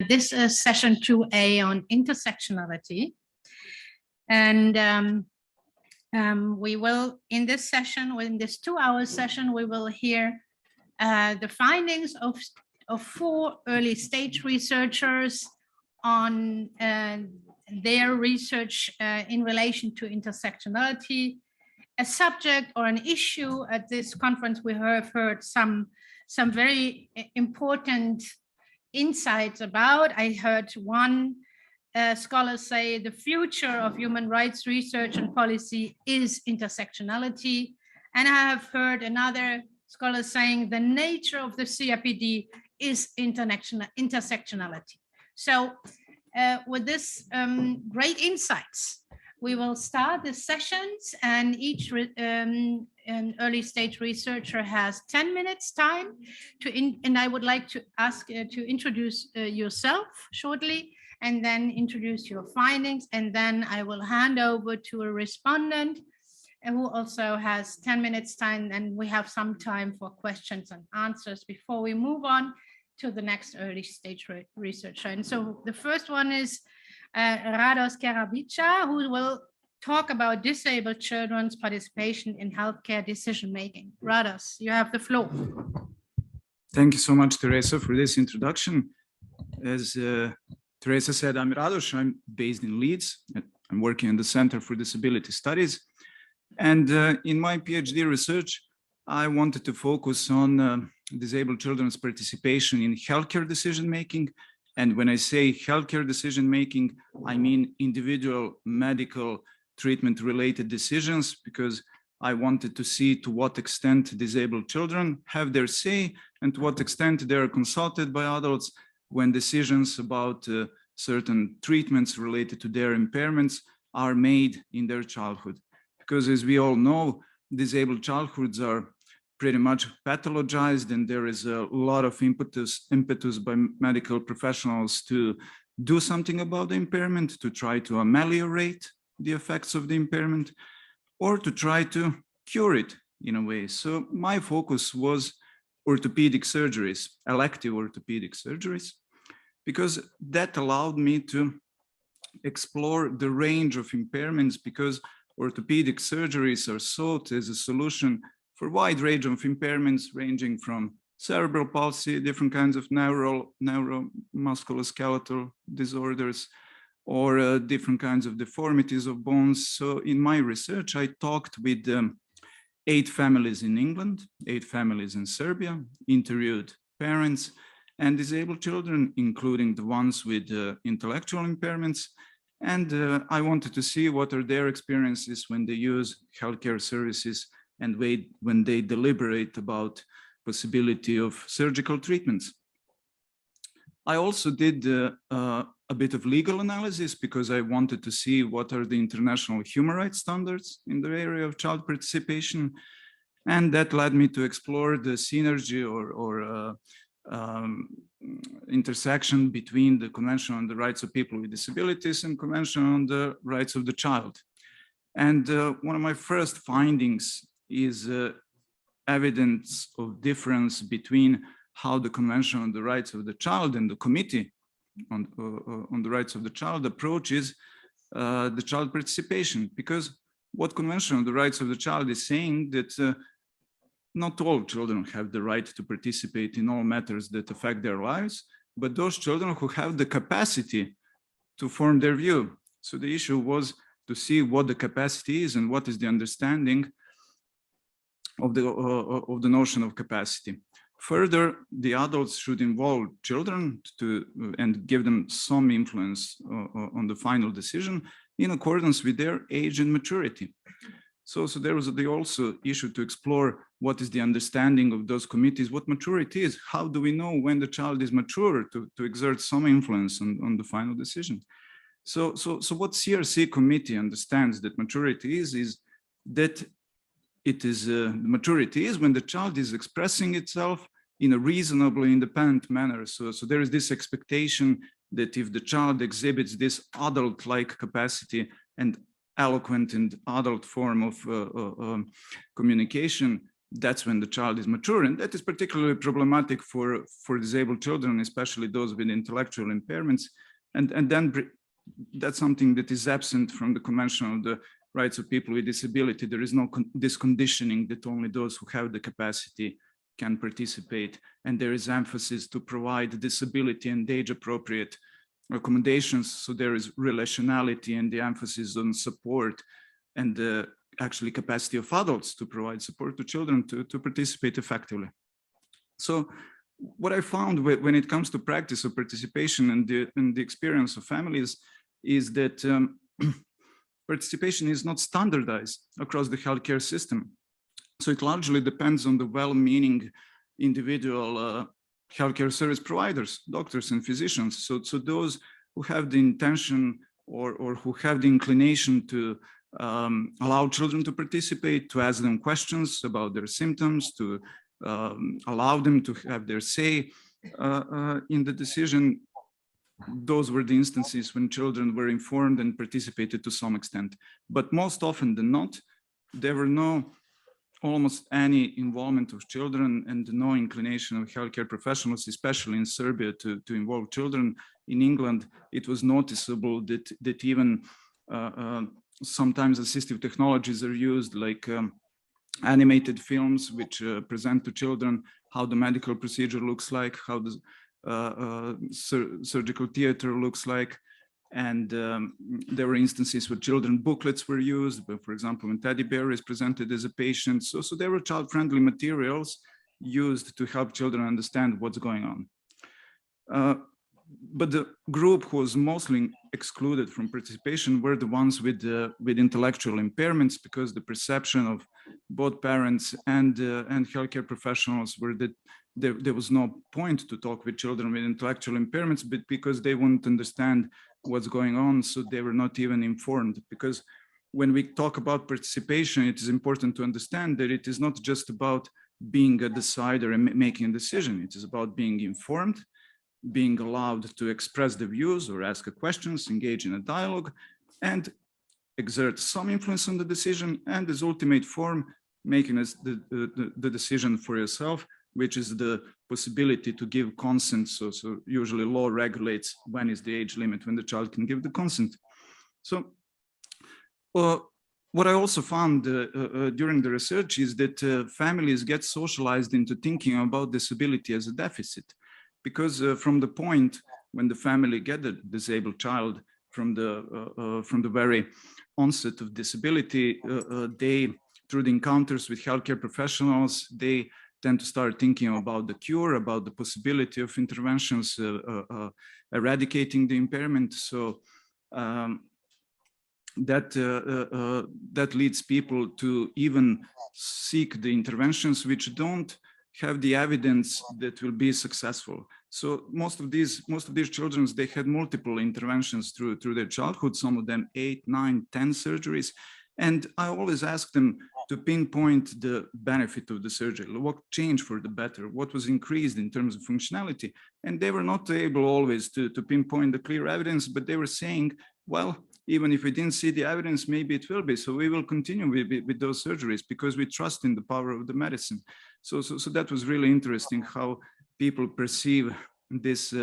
This is session 2A on intersectionality. And we will, in this session, in this 2-hour session, we will hear the findings of 4 early stage researchers on their research in relation to intersectionality, a subject or an issue. At this conference, we have heard some very important insights about. I heard one scholar say the future of human rights research and policy is intersectionality. And I have heard another scholar saying the nature of the CRPD is intersectionality. So with this great insights, we will start the sessions, and each an early stage researcher has 10 minutes time and I would like to ask to introduce yourself shortly, and then introduce your findings, and then I will hand over to a respondent who also has 10 minutes time, and we have some time for questions and answers before we move on to the next early stage researcher. And so the first one is Rados Karabica, who will talk about disabled children's participation in healthcare decision-making. Rados, you have the floor. Thank you so much, Teresa, for this introduction. As Teresa said, I'm Rados. I'm based in Leeds. I'm working in the Center for Disability Studies. And in my PhD research, I wanted to focus on disabled children's participation in healthcare decision-making. And when I say healthcare decision-making, I mean individual medical treatment-related decisions, because I wanted to see to what extent disabled children have their say and to what extent they are consulted by adults when decisions about certain treatments related to their impairments are made in their childhood. Because as we all know, disabled childhoods are pretty much pathologized, and there is a lot of impetus by medical professionals to do something about the impairment, to try to ameliorate the effects of the impairment, or to try to cure it in a way. So my focus was orthopedic surgeries, elective orthopedic surgeries, because that allowed me to explore the range of impairments, because orthopedic surgeries are sought as a solution for a wide range of impairments, ranging from cerebral palsy, different kinds of neuromusculoskeletal disorders, or different kinds of deformities of bones. So in my research, I talked with 8 families in England, 8 families in Serbia, interviewed parents and disabled children, including the ones with intellectual impairments. And I wanted to see what are their experiences when they use healthcare services and when they deliberate about possibility of surgical treatments. I also did a bit of legal analysis, because I wanted to see what are the international human rights standards in the area of child participation. And that led me to explore the synergy or intersection between the Convention on the Rights of People with Disabilities and Convention on the Rights of the Child. And one of my first findings is evidence of difference between how the Convention on the Rights of the Child and the Committee on the Rights of the Child approaches the child participation. Because what Convention on the Rights of the Child is saying that not all children have the right to participate in all matters that affect their lives, but those children who have the capacity to form their view. So the issue was to see what the capacity is and what is the understanding of the notion of capacity. Further, the adults should involve children and give them some influence on the final decision in accordance with their age and maturity. So there was the also issue to explore what is the understanding of those committees, what maturity is, how do we know when the child is mature to exert some influence on the final decision. So what CRC committee understands that maturity is that it is maturity is when the child is expressing itself in a reasonably independent manner. So there is this expectation that if the child exhibits this adult-like capacity and eloquent and adult form of communication, that's when the child is mature. And that is particularly problematic for disabled children, especially those with intellectual impairments. And then that's something that is absent from the Convention on the Rights of People with Disability. There is no this conditioning that only those who have the capacity can participate. And there is emphasis to provide disability and age-appropriate accommodations. So there is relationality and the emphasis on support and the actually capacity of adults to provide support to children to participate effectively. So what I found when it comes to practice of participation and the experience of families is that participation is not standardized across the healthcare system. So it largely depends on the well-meaning individual healthcare service providers, doctors and physicians. So those who have the intention or who have the inclination to allow children to participate, to ask them questions about their symptoms, to allow them to have their say in the decision. Those were the instances when children were informed and participated to some extent. But most often than not, there were almost any involvement of children and no inclination of healthcare professionals, especially in Serbia, to involve children. In England, it was noticeable that even sometimes assistive technologies are used, like animated films which present to children how the medical procedure looks like, how the surgical theater looks like. And there were instances where children booklets were used, but for example, when teddy bear is presented as a patient. So there were child-friendly materials used to help children understand what's going on. But the group who was mostly excluded from participation were the ones with intellectual impairments, because the perception of both parents and healthcare professionals were that there was no point to talk with children with intellectual impairments, but because they wouldn't understand what's going on, so they were not even informed. Because when we talk about participation, it is important to understand that it is not just about being a decider and making a decision. It is about being informed, being allowed to express the views or ask questions, engage in a dialogue, and exert some influence on the decision, and as ultimate form, making the decision for yourself, which is the possibility to give consent. So usually law regulates when is the age limit when the child can give the consent. So what I also found during the research is that families get socialized into thinking about disability as a deficit, because from the point when the family get a disabled child, from the very onset of disability, they, through the encounters with healthcare professionals, they tend to start thinking about the cure, about the possibility of interventions, eradicating the impairment. So that leads people to even seek the interventions which don't have the evidence that will be successful. So most of these children, they had multiple interventions through their childhood, some of them 8, 9, 10 surgeries. And I always ask them to pinpoint the benefit of the surgery, what changed for the better, what was increased in terms of functionality. And they were not able always to pinpoint the clear evidence, but they were saying, well, even if we didn't see the evidence, maybe it will be. So we will continue with those surgeries because we trust in the power of the medicine. So that was really interesting how people perceive this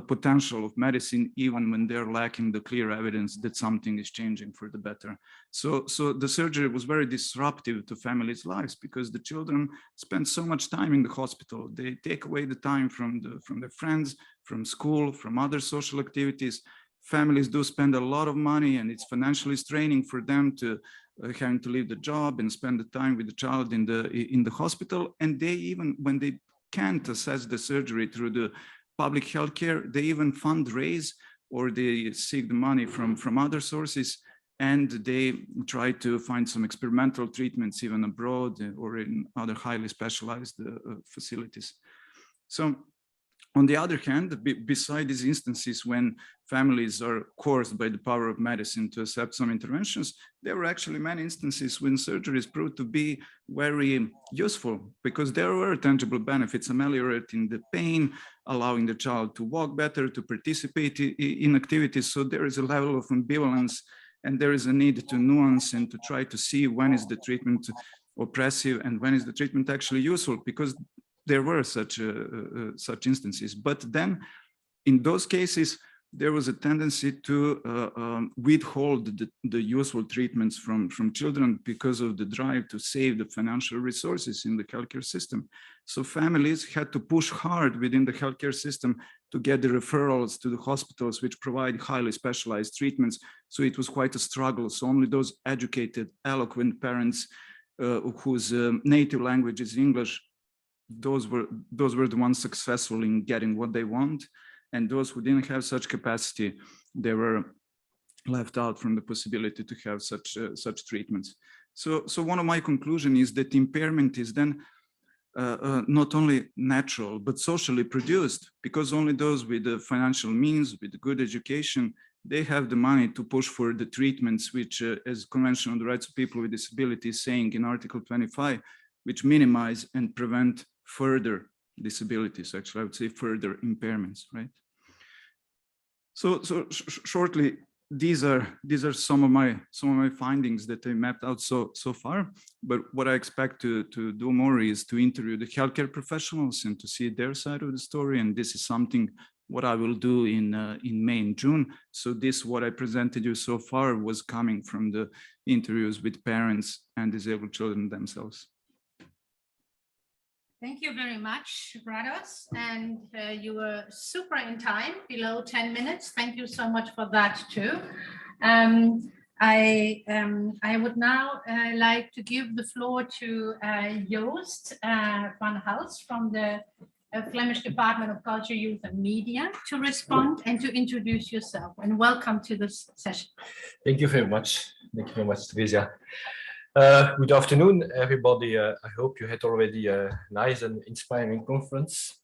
potential of medicine, even when they're lacking the clear evidence that something is changing for the better. So the surgery was very disruptive to families' lives, because the children spend so much time in the hospital. They take away the time from their friends, from school, from other social activities. Families do spend a lot of money, and it's financially straining for them to having to leave the job and spend the time with the child in the hospital. And they, even when they can't assess the surgery through the public healthcare, they even fundraise, or they seek the money from other sources, and they try to find some experimental treatments even abroad or in other highly specialized facilities. So on the other hand, beside these instances when families are coerced by the power of medicine to accept some interventions, there were actually many instances when surgeries proved to be very useful, because there were tangible benefits, ameliorating the pain, allowing the child to walk better, to participate in activities. So there is a level of ambivalence, and there is a need to nuance and to try to see when is the treatment oppressive and when is the treatment actually useful, because there were such instances. But then in those cases, there was a tendency to withhold the useful treatments from children because of the drive to save the financial resources in the healthcare system. So families had to push hard within the healthcare system to get the referrals to the hospitals, which provide highly specialized treatments. So it was quite a struggle. So only those educated, eloquent parents whose native language is English, those were the ones successful in getting what they want. And those who didn't have such capacity, they were left out from the possibility to have such treatments. So one of my conclusions is that impairment is then not only natural, but socially produced, because only those with the financial means, with good education, they have the money to push for the treatments, which, as Convention on the Rights of People with Disabilities is saying in Article 25, which minimize and prevent further disabilities, actually, I would say further impairments, right? So shortly, these are some of my findings that I mapped out so far. But what I expect to do more is to interview the healthcare professionals and to see their side of the story. And this is something what I will do in May and June. So this, what I presented you so far, was coming from the interviews with parents and disabled children themselves. Thank you very much, Rados. And you were super in time, below 10 minutes. Thank you so much for that too. I would now like to give the floor to Joost van Hals from the Flemish Department of Culture, Youth and Media to respond and to introduce yourself. And welcome to this session. Thank you very much. Thank you very much, Teresa. Good afternoon, everybody. I hope you had already a nice and inspiring conference.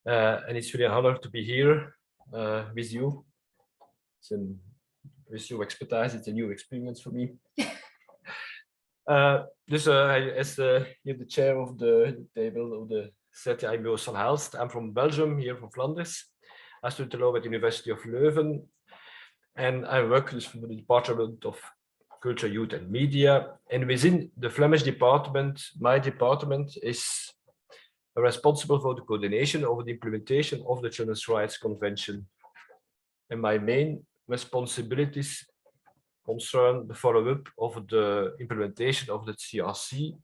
And it's really an honor to be here with you. With your expertise, it's a new experience for me. As the chair of the table of the set, I'm Joost van Halst. I'm from Belgium, here from Flanders. I studied law at the University of Leuven, and I work for the Department of Culture, Youth and Media. And within the Flemish department, my department is responsible for the coordination of the implementation of the Children's Rights Convention. And my main responsibilities concern the follow-up of the implementation of the CRC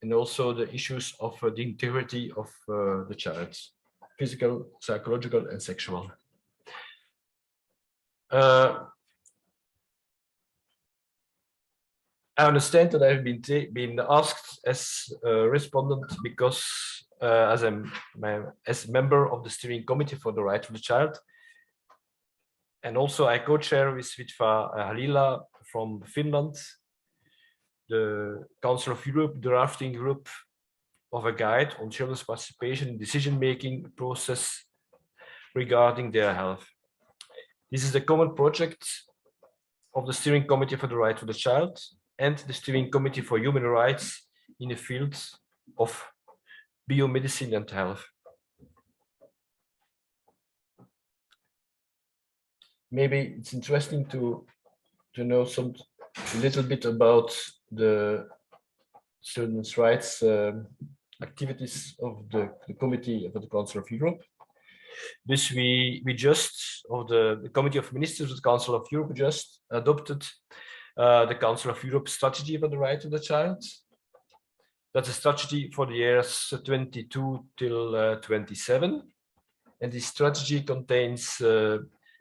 and also the issues of the integrity of the child, physical, psychological, and sexual. I understand that I've been asked as a respondent because as a member of the steering committee for the right of the child, and also I co-chair with Vitva Halila from Finland, the Council of Europe drafting group of a guide on children's participation in decision-making process regarding their health. This is a common project of the steering committee for the right of the child and the Steering Committee for Human Rights in the field of biomedicine and health. Maybe it's interesting to know a little bit about the children's rights activities of the Committee for the Council of Europe. This we just, of the Committee of Ministers of the Council of Europe, just adopted the Council of Europe strategy for the right of the child. That's a strategy for the years 22 till 27. And this strategy contains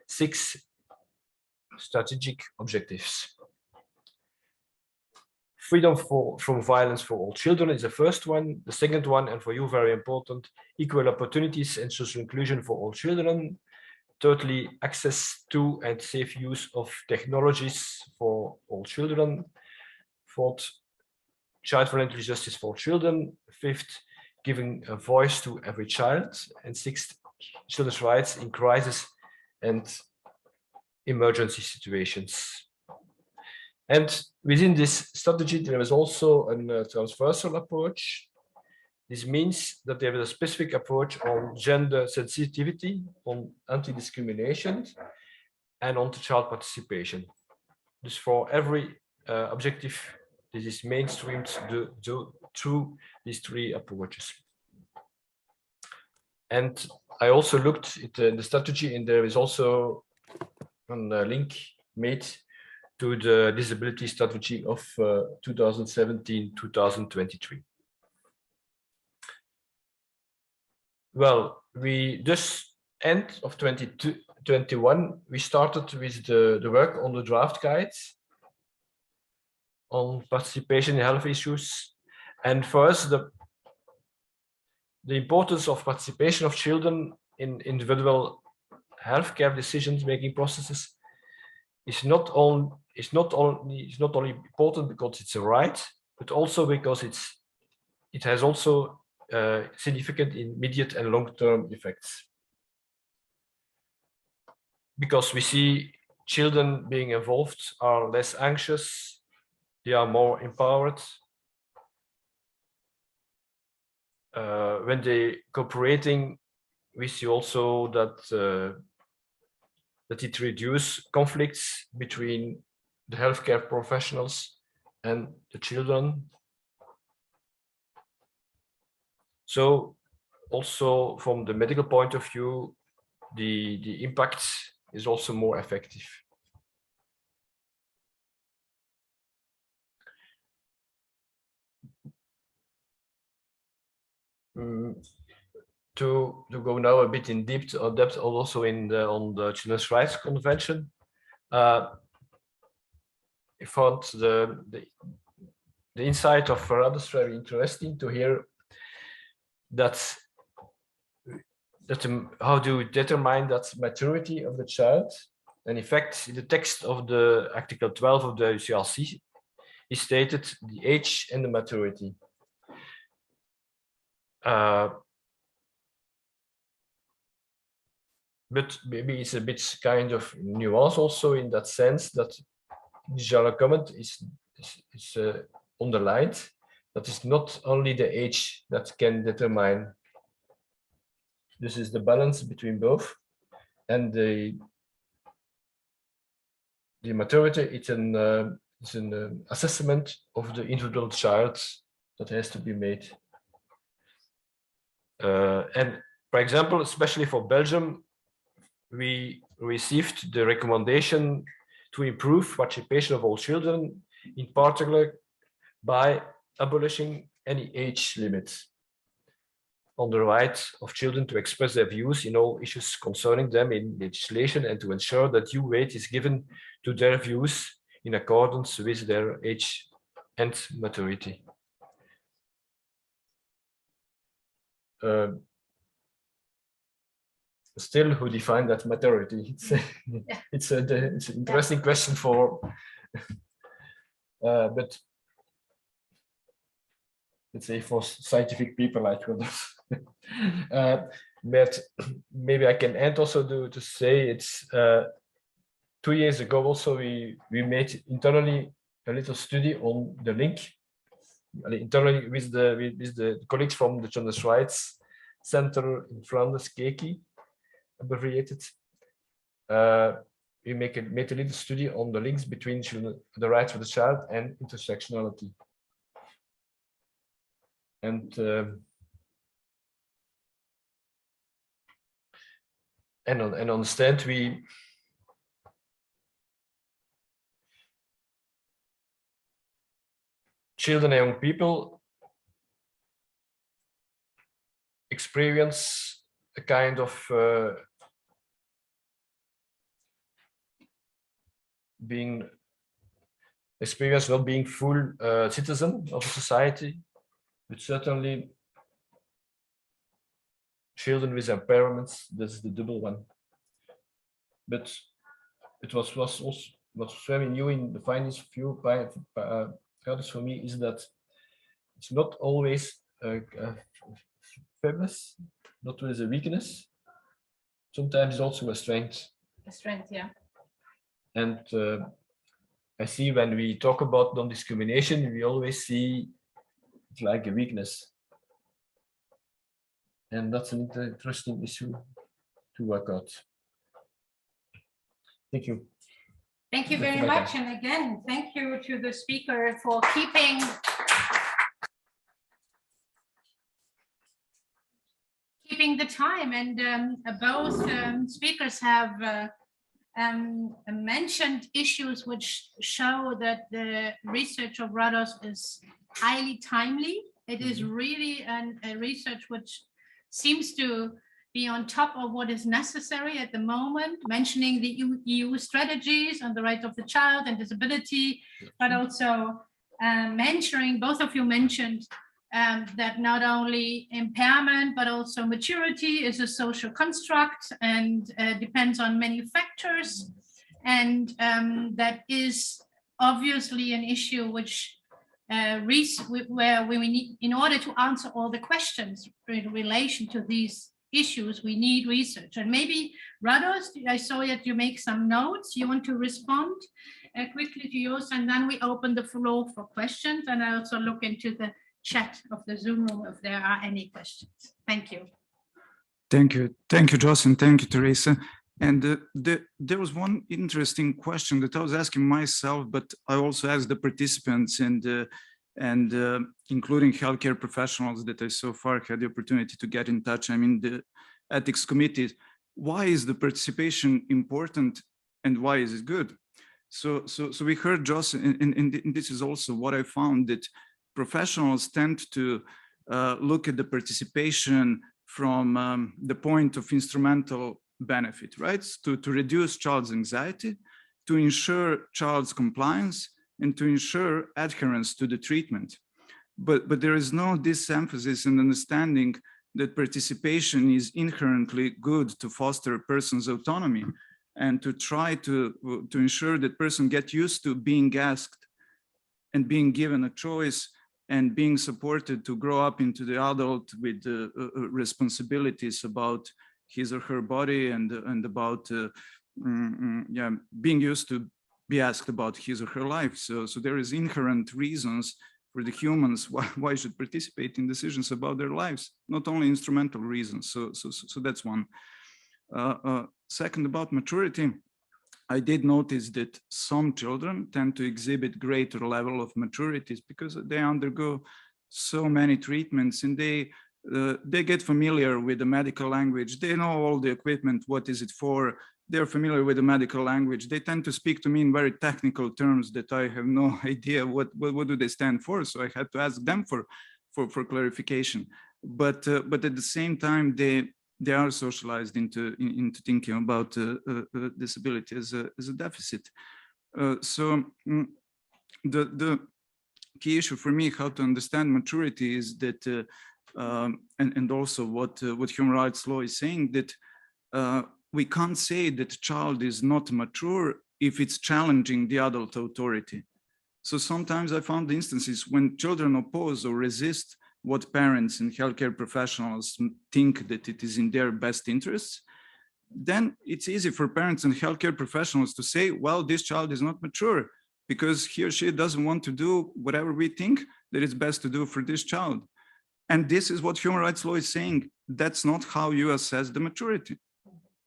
6 strategic objectives. Freedom from violence for all children is the first one. The second one, and for you very important, equal opportunities and social inclusion for all children. Thirdly, access to and safe use of technologies for all children. Fourth, child-friendly justice for children. Fifth, giving a voice to every child. And sixth, children's rights in crisis and emergency situations. And within this strategy, there is also a transversal approach. This means that there is a specific approach on gender sensitivity, on anti-discrimination, and on child participation. Dus for every objective, this is mainstreamed through these three approaches. And I also looked at the strategy, and there is also a link made to the disability strategy of 2017-2023. Well, we just end of 2021, we started with the work on the draft guides on participation in health issues. And for us, the importance of participation of children in individual healthcare decision-making processes is not only important because it's a right, but also because it has also significant immediate and long-term effects. Because we see children being involved are less anxious, they are more empowered. When they cooperating, we see also that it reduces conflicts between the healthcare professionals and the children. So also from the medical point of view, the impact is also more effective. To go now a bit in depth also on the Children's Rights Convention, I found the insight of others very interesting to hear that how do we determine that maturity of the child. And in fact, in the text of the Article 12 of the UCLC is stated the age and the maturity. But maybe it's a bit kind of nuance also in that sense that the general comment is underlined that it's not only the age that can determine. This is the balance between both, and the maturity. It's an assessment of the individual child that has to be made. And for example, especially for Belgium, we received the recommendation to improve participation of all children, in particular by abolishing any age limits on the right of children to express their views in all issues concerning them in legislation, and to ensure that due weight is given to their views in accordance with their age and maturity. Still, who define that maturity? It's an interesting question for, but let's say for scientific people like us. But maybe I can end also to say it's 2 years ago also we made internally a little study on the link internally with the colleagues from the Children's Rights Center in Flanders, KEKI, abbreviated. We made a little study on the links between the rights of the child and intersectionality. And understand children and young people experience a kind of not being full citizen of a society, but certainly children with impairments, this is the double one. But it was also what's very new in the findings of few others for me is that it's not always faiblesse, not always a weakness. Sometimes it's also a strength. A strength, yeah. And I see when we talk about non-discrimination, we always see it like a weakness. And that's an interesting issue to work out. Thank you. Thank you very much. And again, thank you to the speaker for keeping the time. And both speakers have mentioned issues which show that the research of Rados is highly timely. It is really a research which seems to be on top of what is necessary at the moment, mentioning the EU strategies on the rights of the child and disability, but also mentioning, both of you mentioned that not only impairment, but also maturity is a social construct and depends on many factors. And that is obviously an issue which where we need, in order to answer all the questions in relation to these issues, we need research. And maybe Rados, I saw that you make some notes. You want to respond quickly to yours, and then we open the floor for questions. And I also look into the chat of the Zoom room if there are any questions. Thank you. Thank you, Joss, and thank you, Teresa. And there was one interesting question that I was asking myself, but I also asked the participants and including healthcare professionals that I so far had the opportunity to get in touch. I mean, the ethics committee, why is the participation important and why is it good? So we heard Joss, and this is also what I found, that professionals tend to look at the participation from the point of instrumental benefit, right? To reduce child's anxiety, to ensure child's compliance, and to ensure adherence to the treatment. But there is no disemphasis in understanding that participation is inherently good to foster a person's autonomy and to try to ensure that person get used to being asked and being given a choice and being supported to grow up into the adult with responsibilities about his or her body and about being used to be asked about his or her life. So there is inherent reasons for the humans why should participate in decisions about their lives, not only instrumental reasons. So that's one. Second, about maturity, I did notice that some children tend to exhibit greater level of maturities because they undergo so many treatments and they get familiar with the medical language. They know all the equipment, what is it for. They're familiar with the medical language. They tend to speak to me in very technical terms that I have no idea what do they stand for. So I had to ask them for clarification. But at the same time, they are socialized into thinking about disability as a deficit. So the key issue for me, how to understand maturity, is that, and also what human rights law is saying, that we can't say that a child is not mature if it's challenging the adult authority. So sometimes I found instances when children oppose or resist what parents and healthcare professionals think that it is in their best interests, then it's easy for parents and healthcare professionals to say, well, this child is not mature because he or she doesn't want to do whatever we think that it's best to do for this child. And this is what human rights law is saying. That's not how you assess the maturity.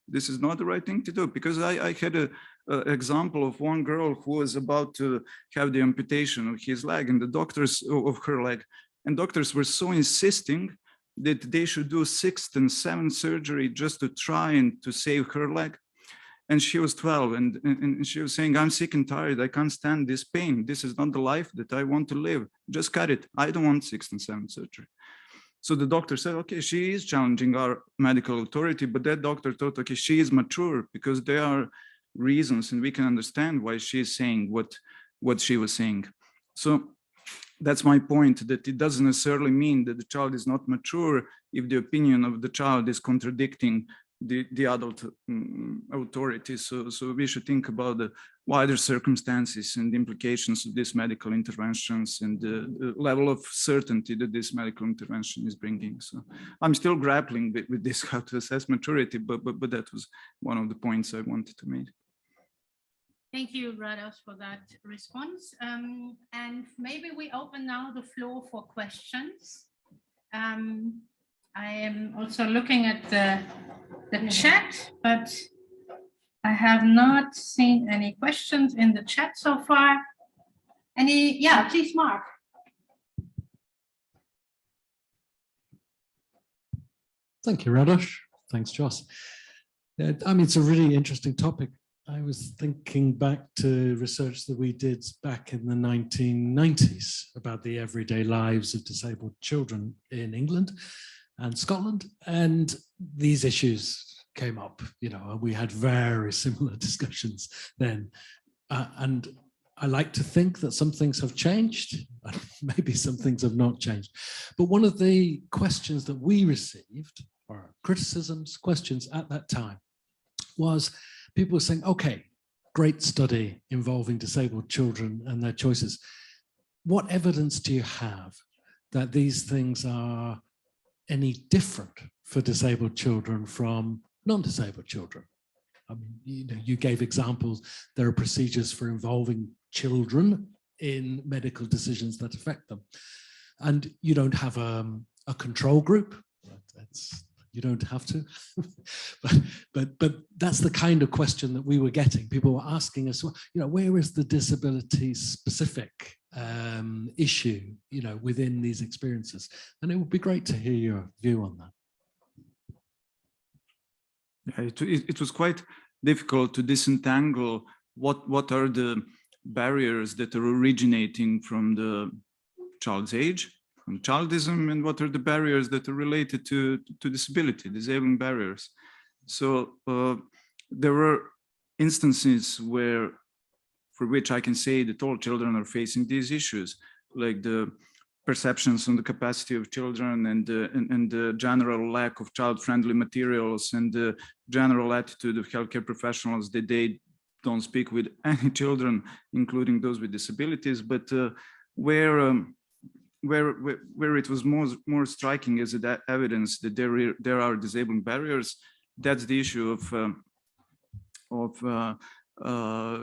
This is not the right thing to do, because I had an example of one girl who was about to have the amputation of his leg and the doctors of her leg. And doctors were so insisting that they should do 6th and 7th surgery just to try and to save her leg. And she was 12 and she was saying, I'm sick and tired. I can't stand this pain. This is not the life that I want to live. Just cut it. I don't want 6th and 7th surgery. So the doctor said, okay, she is challenging our medical authority, but that doctor thought, okay, she is mature because there are reasons and we can understand why she is saying what she was saying. So that's my point, that it doesn't necessarily mean that the child is not mature if the opinion of the child is contradicting the adult authority. So we should think about the wider circumstances and the implications of these medical interventions and the level of certainty that this medical intervention is bringing. So I'm still grappling with this, how to assess maturity, but that was one of the points I wanted to make. Thank you, Rados, for that response. And maybe we open now the floor for questions. I am also looking at the chat, but I have not seen any questions in the chat so far. Any, yeah, please, Mark. Thank you, Radosh. Thanks, Joss. Yeah, I mean, it's a really interesting topic. I was thinking back to research that we did back in the 1990s about the everyday lives of disabled children in England and Scotland. And these issues came up, you know, and we had very similar discussions then. And I like to think that some things have changed, and maybe some things have not changed. But one of the questions that we received, or criticisms, questions at that time, was people were saying, okay, great study involving disabled children and their choices. What evidence do you have that these things are any different for disabled children from non-disabled children? I mean, you know, you gave examples. There are procedures for involving children in medical decisions that affect them. And you don't have a control group. You don't have to, but that's the kind of question that we were getting. People were asking us, you know, where is the disability specific issue, you know, within these experiences? And it would be great to hear your view on that. Yeah, it was quite difficult to disentangle what are the barriers that are originating from the child's age, from childism, and what are the barriers that are related to disability, disabling barriers. So there were instances for which I can say that all children are facing these issues, like the perceptions on the capacity of children and the general lack of child-friendly materials and the general attitude of healthcare professionals that they don't speak with any children, including those with disabilities, but where it was more striking as evidence that there are disabling barriers, that's the issue of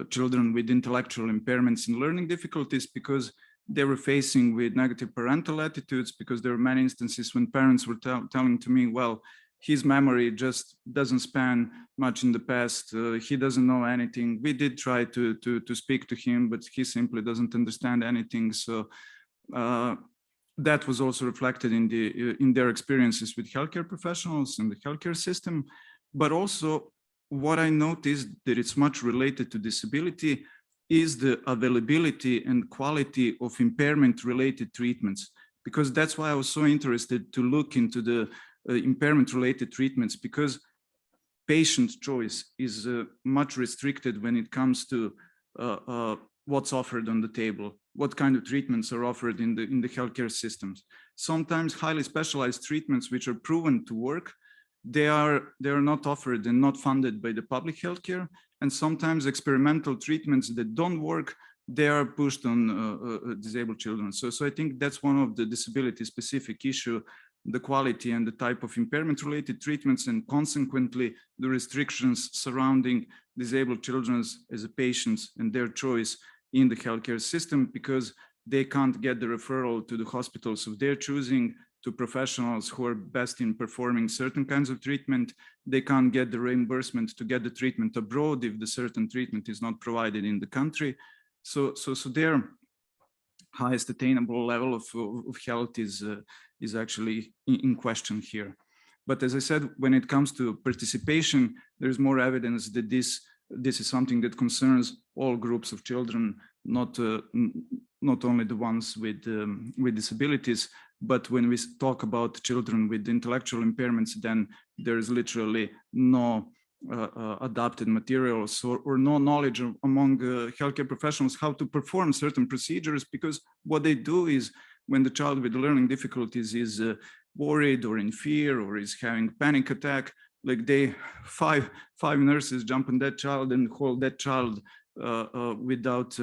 children with intellectual impairments and learning difficulties, because they were facing with negative parental attitudes, because there were many instances when parents were telling to me, well, his memory just doesn't span much in the past. He doesn't know anything. We did try to speak to him, but he simply doesn't understand anything. So that was also reflected in their experiences with healthcare professionals and the healthcare system. But also what I noticed that it's much related to disability is the availability and quality of impairment-related treatments, because that's why I was so interested to look into the impairment-related treatments, because patient choice is much restricted when it comes to what's offered on the table, what kind of treatments are offered in the healthcare systems. Sometimes highly specialized treatments which are proven to work, they are not offered and not funded by the public healthcare. And sometimes experimental treatments that don't work, they are pushed on disabled children. So I think that's one of the disability specific issue, the quality and the type of impairment related treatments, and consequently the restrictions surrounding disabled children as a patients and their choice in the healthcare system, because they can't get the referral to the hospitals of their choosing, to professionals who are best in performing certain kinds of treatment. They can't get the reimbursement to get the treatment abroad if the certain treatment is not provided in the country. So their highest attainable level of health is actually in question here. But as I said, when it comes to participation, there's more evidence that this is something that concerns all groups of children, not only the ones with disabilities. But when we talk about children with intellectual impairments, then there is literally no adapted materials or no knowledge among healthcare professionals how to perform certain procedures, because what they do is, when the child with learning difficulties is worried or in fear or is having panic attack, like five nurses jump on that child and hold that child without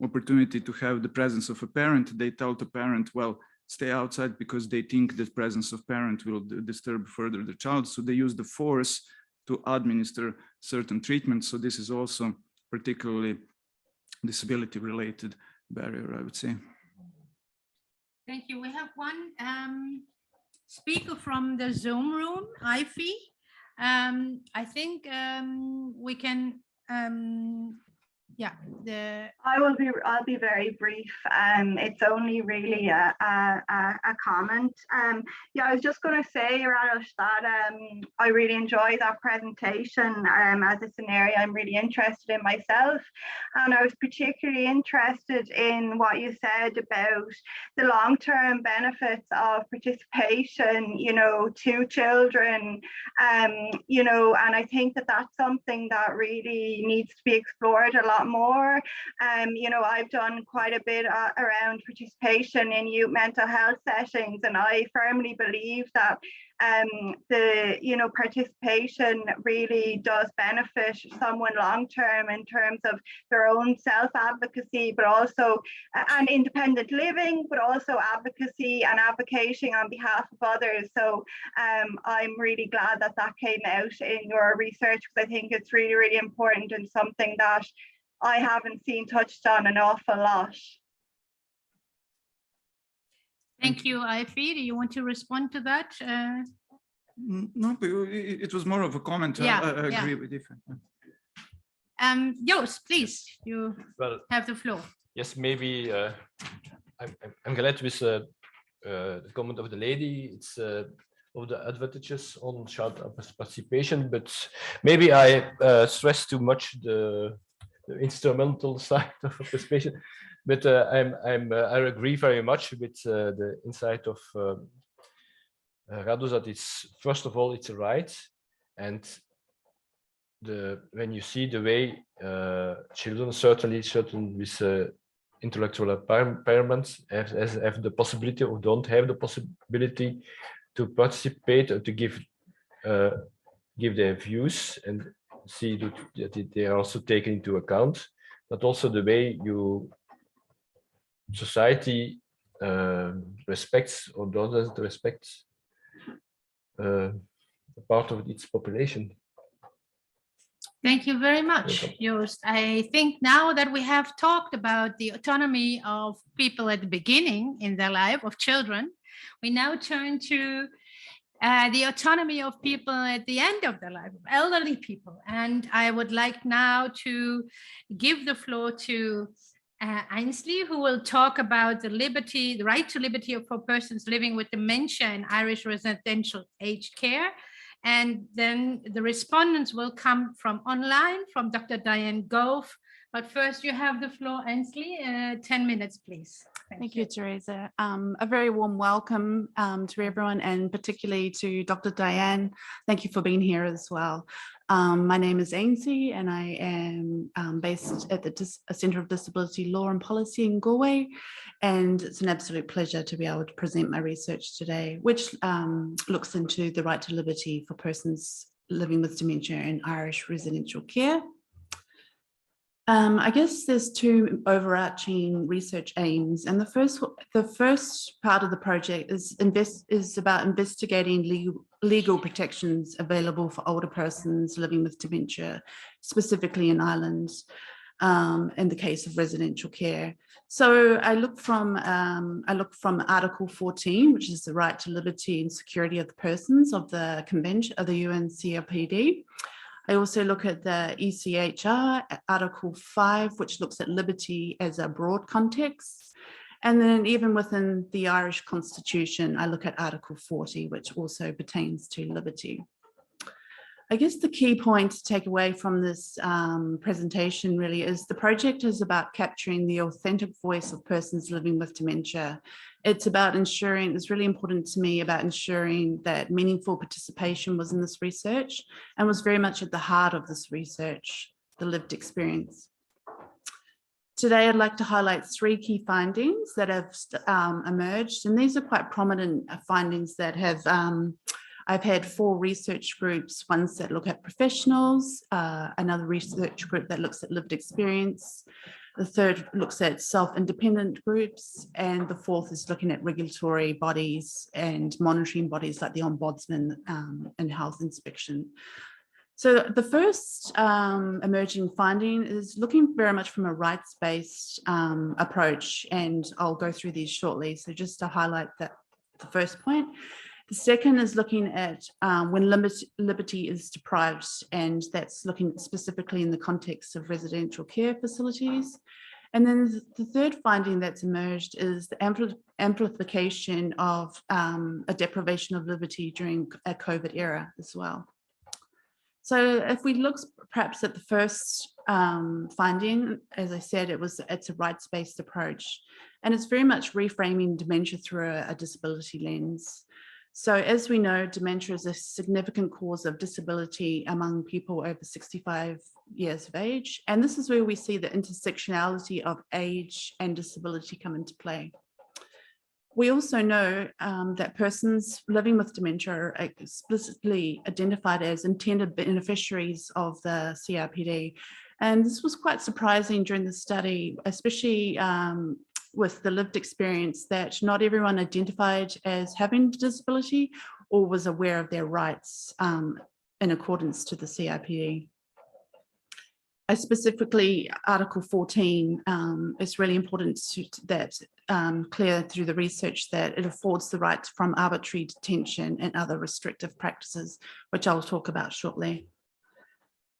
opportunity to have the presence of a parent. They tell the parent, well, stay outside, because they think that presence of parent will disturb further the child. So they use the force to administer certain treatments. So this is also particularly disability related barrier, I would say. Thank you. We have one speaker from the Zoom room, Ivy. I think we can, yeah, I'll be very brief. It's only really a comment. Yeah, I was just going to say, Radosh, that I really enjoyed that presentation, as it's an area I'm really interested in myself. And I was particularly interested in what you said about the long-term benefits of participation, you know, to children, you know, and I think that that's something that really needs to be explored a lot more. You know, I've done quite a bit around participation in youth mental health settings, and I firmly believe that the, you know, participation really does benefit someone long term in terms of their own self-advocacy, but also and independent living, but also advocacy and advocating on behalf of others. So I'm really glad that that came out in your research, because I think it's really, really important and something that I haven't seen touched on an awful lot. Thank you, Ify. Do you want to respond to that? No, but it was more of a comment. Yeah, I agree with you. Joost, please, you have the floor. Yes, maybe I'm glad with the comment of the lady. It's of the advantages on child participation, but maybe I stress too much the instrumental side of participation. But I agree very much with the insight of Radoš, that it's, first of all, it's a right, and when you see the way children, certainly with intellectual impairments, have the possibility or don't have the possibility to participate or to give their views, and see that they are also taken into account, but also the way society respects or doesn't respect a part of its population. Thank you very much, Joost. I think now that we have talked about the autonomy of people at the beginning in their life, of children, we now turn to the autonomy of people at the end of their life, elderly people. And I would like now to give the floor to Ainsley, who will talk about the right to liberty for persons living with dementia in Irish residential aged care. And then the respondents will come from online, from Dr. Diane Gove. But first you have the floor, Ainsley, 10 minutes, please. Thank you, Teresa. A very warm welcome to everyone, and particularly to Dr. Diane. Thank you for being here as well. My name is Ainsley, and I am based at the Centre of Disability Law and Policy in Galway. And it's an absolute pleasure to be able to present my research today, which looks into the right to liberty for persons living with dementia in Irish residential care. I guess there's two overarching research aims, and the first part of the project is about investigating legal protections available for older persons living with dementia, specifically in Ireland, in the case of residential care. So I look from Article 14, which is the right to liberty and security of the persons of the Convention of the UN CRPD. I also look at the ECHR, Article 5, which looks at liberty as a broad context. And then even within the Irish Constitution, I look at Article 40, which also pertains to liberty. I guess the key point to take away from this presentation really is the project is about capturing the authentic voice of persons living with dementia. It's about ensuring, it's really important to me about ensuring that meaningful participation was in this research and was very much at the heart of this research, the lived experience. Today, I'd like to highlight three key findings that have emerged, and these are quite prominent findings that have I've had 4 research groups, ones that look at professionals, another research group that looks at lived experience, the third looks at self-independent groups, and the fourth is looking at regulatory bodies and monitoring bodies like the Ombudsman and health inspection. So the first emerging finding is looking very much from a rights-based approach, and I'll go through these shortly. So just to highlight that, the first point, The second is looking at when liberty is deprived, and that's looking specifically in the context of residential care facilities. And then the third finding that's emerged is the amplification of a deprivation of liberty during a COVID era as well. So if we look perhaps at the first finding, as I said, it's a rights-based approach, and it's very much reframing dementia through a disability lens. So as we know, dementia is a significant cause of disability among people over 65 years of age. And this is where we see the intersectionality of age and disability come into play. We also know that persons living with dementia are explicitly identified as intended beneficiaries of the CRPD. And this was quite surprising during the study, especially with the lived experience that not everyone identified as having a disability or was aware of their rights in accordance to the CRPD. Specifically, Article 14 is really important that clear through the research that it affords the right from arbitrary detention and other restrictive practices, which I'll talk about shortly.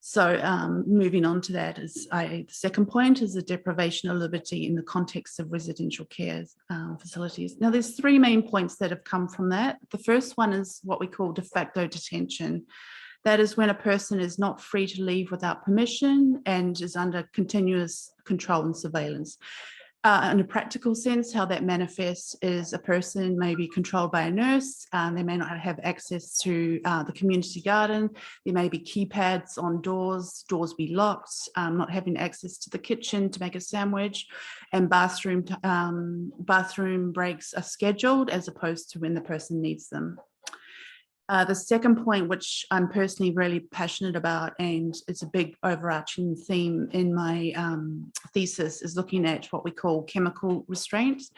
So moving on to that is the second point is the deprivation of liberty in the context of residential care facilities. Now there's three main points that have come from that. The first one is what we call de facto detention. That is when a person is not free to leave without permission and is under continuous control and surveillance. In a practical sense, how that manifests is a person may be controlled by a nurse, they may not have access to the community garden, there may be keypads on doors be locked, not having access to the kitchen to make a sandwich, and bathroom breaks are scheduled as opposed to when the person needs them. The second point, which I'm personally really passionate about, and it's a big overarching theme in my thesis, is looking at what we call chemical restraints.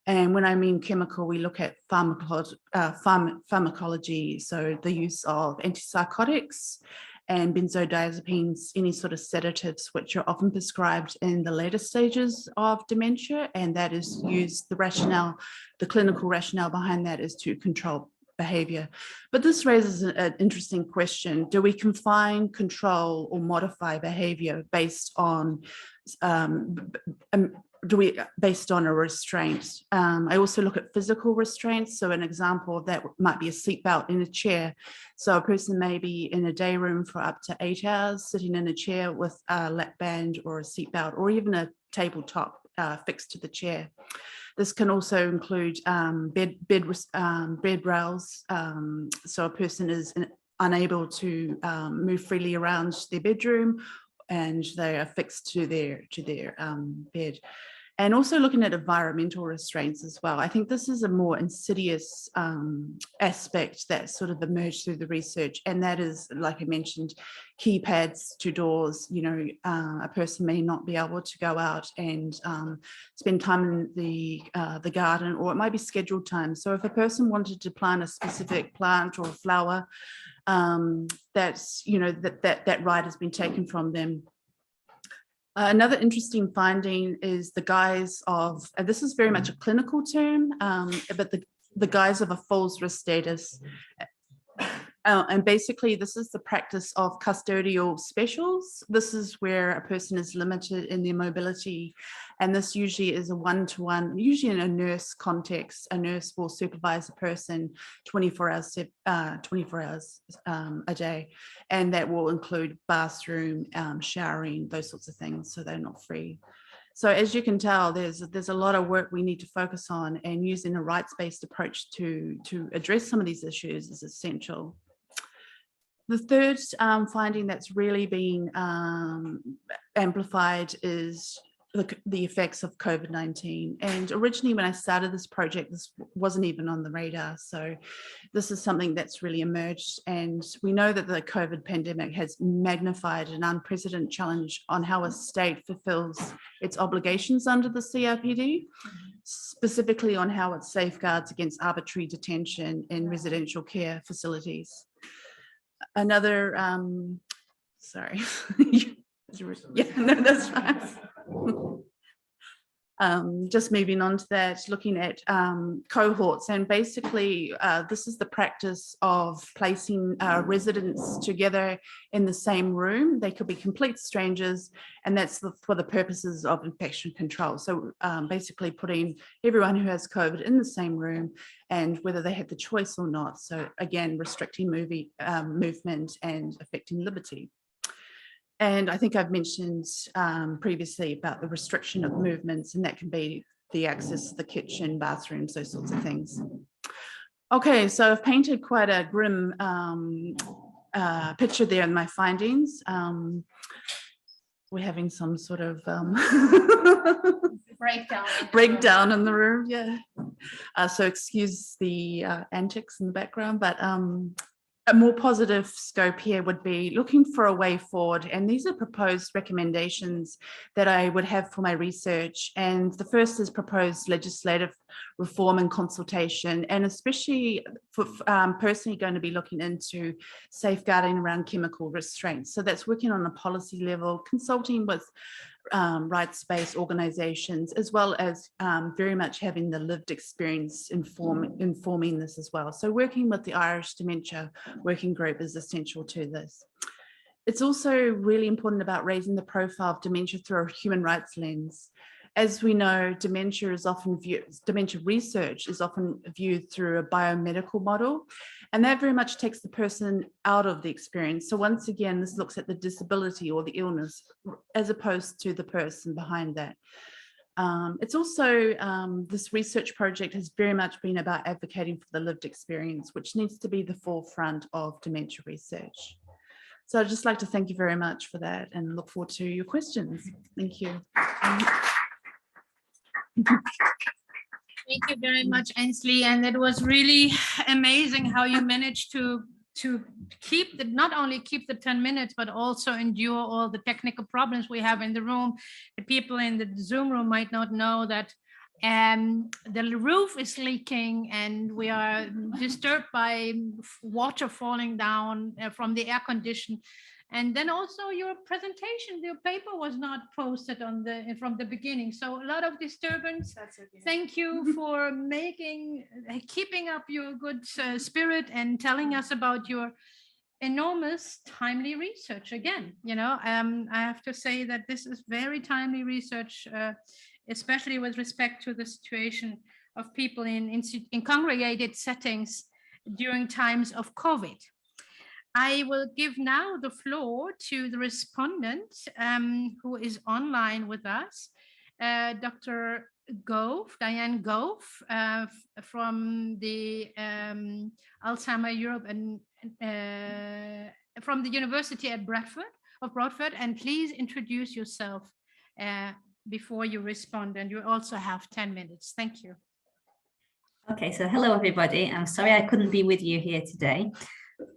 And when I mean chemical, we look at pharmacology, so the use of antipsychotics and benzodiazepines, any sort of sedatives, which are often prescribed in the later stages of dementia, and that is used, the clinical rationale behind that is to control behavior. But this raises an interesting question. Do we confine, control, or modify behavior based on a restraint? I also look at physical restraints. So an example of that might be a seatbelt in a chair. So a person may be in a day room for up to 8 hours, sitting in a chair with a lap band or a seatbelt, or even a tabletop fixed to the chair. This can also include bed rails. So a person is unable to move freely around their bedroom, and they are fixed to their bed. And also looking at environmental restraints as well. I think this is a more insidious aspect that sort of emerged through the research, and that is, like I mentioned, keypads to doors. You know, a person may not be able to go out and spend time in the garden, or it might be scheduled time. So if a person wanted to plant a specific plant or flower, that's, you know, that right has been taken from them. Another interesting finding is the guise of, and this is very much a clinical term, but the guise of a false risk status. And basically, this is the practice of custodial specials. This is where a person is limited in their mobility. And this usually is a one-to-one, usually in a nurse context. A nurse will supervise a person 24 hours a day. And that will include bathroom, showering, those sorts of things. So they're not free. So as you can tell, there's a lot of work we need to focus on, and using a rights-based approach to address some of these issues is essential. The third finding that's really been amplified is the effects of COVID-19. And originally when I started this project, this wasn't even on the radar. So this is something that's really emerged. And we know that the COVID pandemic has magnified an unprecedented challenge on how a state fulfills its obligations under the CRPD, specifically on how it safeguards against arbitrary detention in residential care facilities. Another, sorry. Yeah, no, that's fine. Just moving on to that, looking at cohorts, and basically this is the practice of placing residents together in the same room. They could be complete strangers, and that's for the purposes of infection control. So basically putting everyone who has COVID in the same room, and whether they have the choice or not. So again, restricting movement and affecting liberty. And I think I've mentioned previously about the restriction of movements, and that can be the access to the kitchen, bathrooms, those sorts of things. Okay, so I've painted quite a grim picture there in my findings. We're having some sort of breakdown in the room, yeah. So excuse the antics in the background, but a more positive scope here would be looking for a way forward. And these are proposed recommendations that I would have for my research. And the first is proposed legislative reform and consultation, and especially for personally going to be looking into safeguarding around chemical restraints. So that's working on a policy level, consulting with rights-based organizations, as well as very much having the lived experience informing this as well. So working with the Irish Dementia Working Group is essential to this. It's also really important about raising the profile of dementia through a human rights lens. As we know, dementia research is often viewed through a biomedical model, and that very much takes the person out of the experience. So once again, this looks at the disability or the illness as opposed to the person behind that. It's also, this research project has very much been about advocating for the lived experience, which needs to be the forefront of dementia research. So I'd just like to thank you very much for that and look forward to your questions. Thank you. Thank you very much, Ainsley. And it was really amazing how you managed to keep not only keep the 10 minutes, but also endure all the technical problems we have in the room. The people in the Zoom room might not know that the roof is leaking and we are disturbed by water falling down from the air condition. And then also your presentation, your paper was not posted from the beginning. So a lot of disturbance. That's okay. Thank you for keeping up your good spirit and telling us about your enormous timely research again. I have to say that this is very timely research, especially with respect to the situation of people in congregated settings during times of COVID. I will give now the floor to the respondent who is online with us, Dr. Gove, Diane Gove, from the Alzheimer Europe and from the University of Bradford, and please introduce yourself before you respond, and you also have 10 minutes. Thank you. Okay, so hello everybody. I'm sorry I couldn't be with you here today.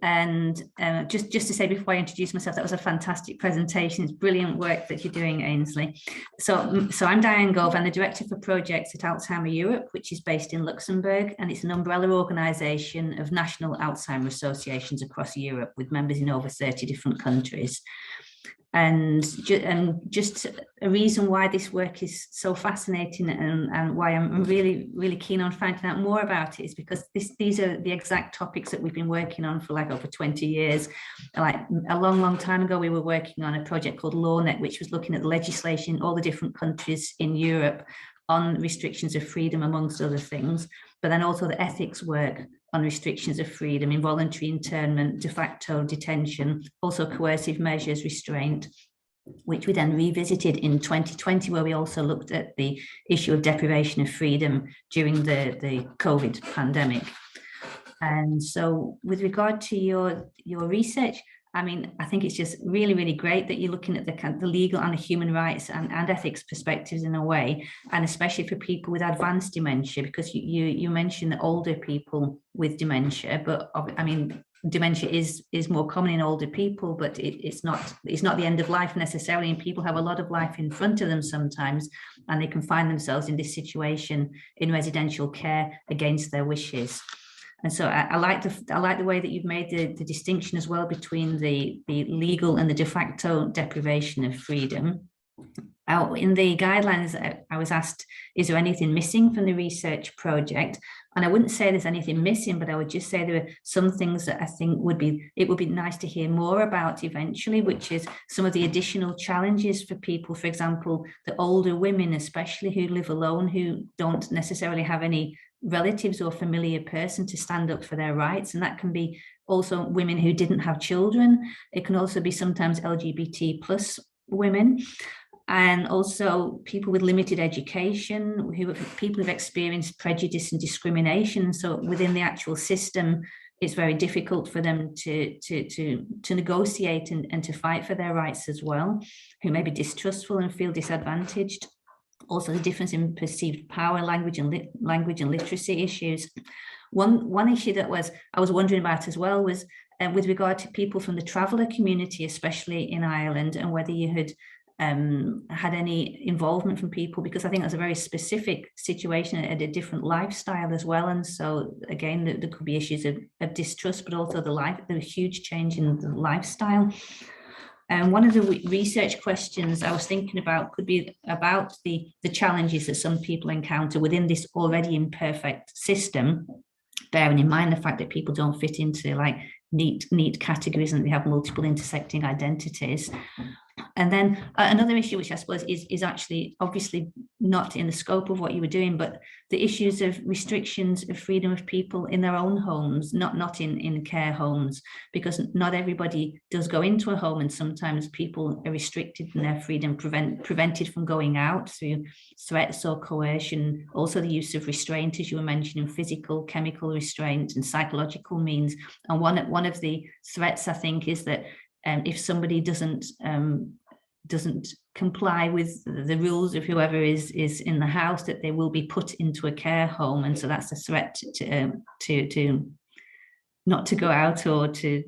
And just to say before I introduce myself, that was a fantastic presentation. It's brilliant work that you're doing, Ainsley. So I'm Diane Gove. I'm the Director for Projects at Alzheimer Europe, which is based in Luxembourg, and it's an umbrella organisation of national Alzheimer associations across Europe with members in over 30 different countries. And just a reason why this work is so fascinating and why I'm really, really keen on finding out more about it is because these are the exact topics that we've been working on for like over 20 years. Like a long, long time ago, we were working on a project called LawNet, which was looking at the legislation in all the different countries in Europe on restrictions of freedom, amongst other things, but then also the ethics work on restrictions of freedom, involuntary internment, de facto detention, also coercive measures, restraint, which we then revisited in 2020, where we also looked at the issue of deprivation of freedom during the COVID pandemic. And so with regard to your research, I mean, I think it's just really, really great that you're looking at the legal and the human rights and ethics perspectives in a way, and especially for people with advanced dementia, because you mentioned that older people with dementia, but I mean, dementia is more common in older people, but it's not the end of life necessarily, and people have a lot of life in front of them sometimes, and they can find themselves in this situation in residential care against their wishes. And so I like the way that you've made the distinction as well between the legal and the de facto deprivation of freedom. In the guidelines, I was asked, is there anything missing from the research project? And I wouldn't say there's anything missing, but I would just say there are some things that I think it would be nice to hear more about eventually, which is some of the additional challenges for people, for example, the older women, especially who live alone, who don't necessarily have any relatives or familiar person to stand up for their rights. And that can be also women who didn't have children. It can also be sometimes LGBT plus women. And also people with limited education, people who've experienced prejudice and discrimination. So within the actual system, it's very difficult for them to negotiate and to fight for their rights as well, who may be distrustful and feel disadvantaged. Also the difference in perceived power, language and literacy issues. One issue that I was wondering about as well was with regard to people from the traveller community, especially in Ireland, and whether you had had any involvement from people, because I think that's a very specific situation and a different lifestyle as well. And so again, there could be issues of distrust, but also the huge change in the lifestyle. And one of the research questions I was thinking about could be about the challenges that some people encounter within this already imperfect system, bearing in mind the fact that people don't fit into like neat categories and they have multiple intersecting identities. And then another issue, which I suppose is actually obviously not in the scope of what you were doing, but the issues of restrictions of freedom of people in their own homes, not in care homes, because not everybody does go into a home, and sometimes people are restricted in their freedom, prevented from going out through threats or coercion. Also the use of restraint, as you were mentioning, physical, chemical restraint and psychological means. And one of the threats, I think, is that if somebody doesn't comply with the rules of whoever is in the house, that they will be put into a care home, and so that's a threat to not to go out or to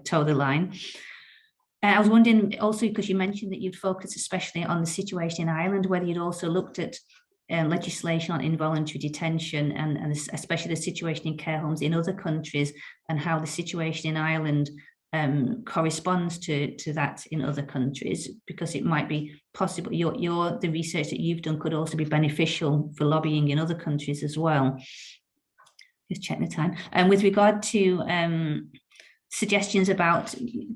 toe the line. I was wondering also, because you mentioned that you'd focus especially on the situation in Ireland, whether you'd also looked at legislation on involuntary detention and especially the situation in care homes in other countries, and how the situation in Ireland corresponds to that in other countries, because it might be possible the research that you've done could also be beneficial for lobbying in other countries as well. Just check the time. And with regard to suggestions about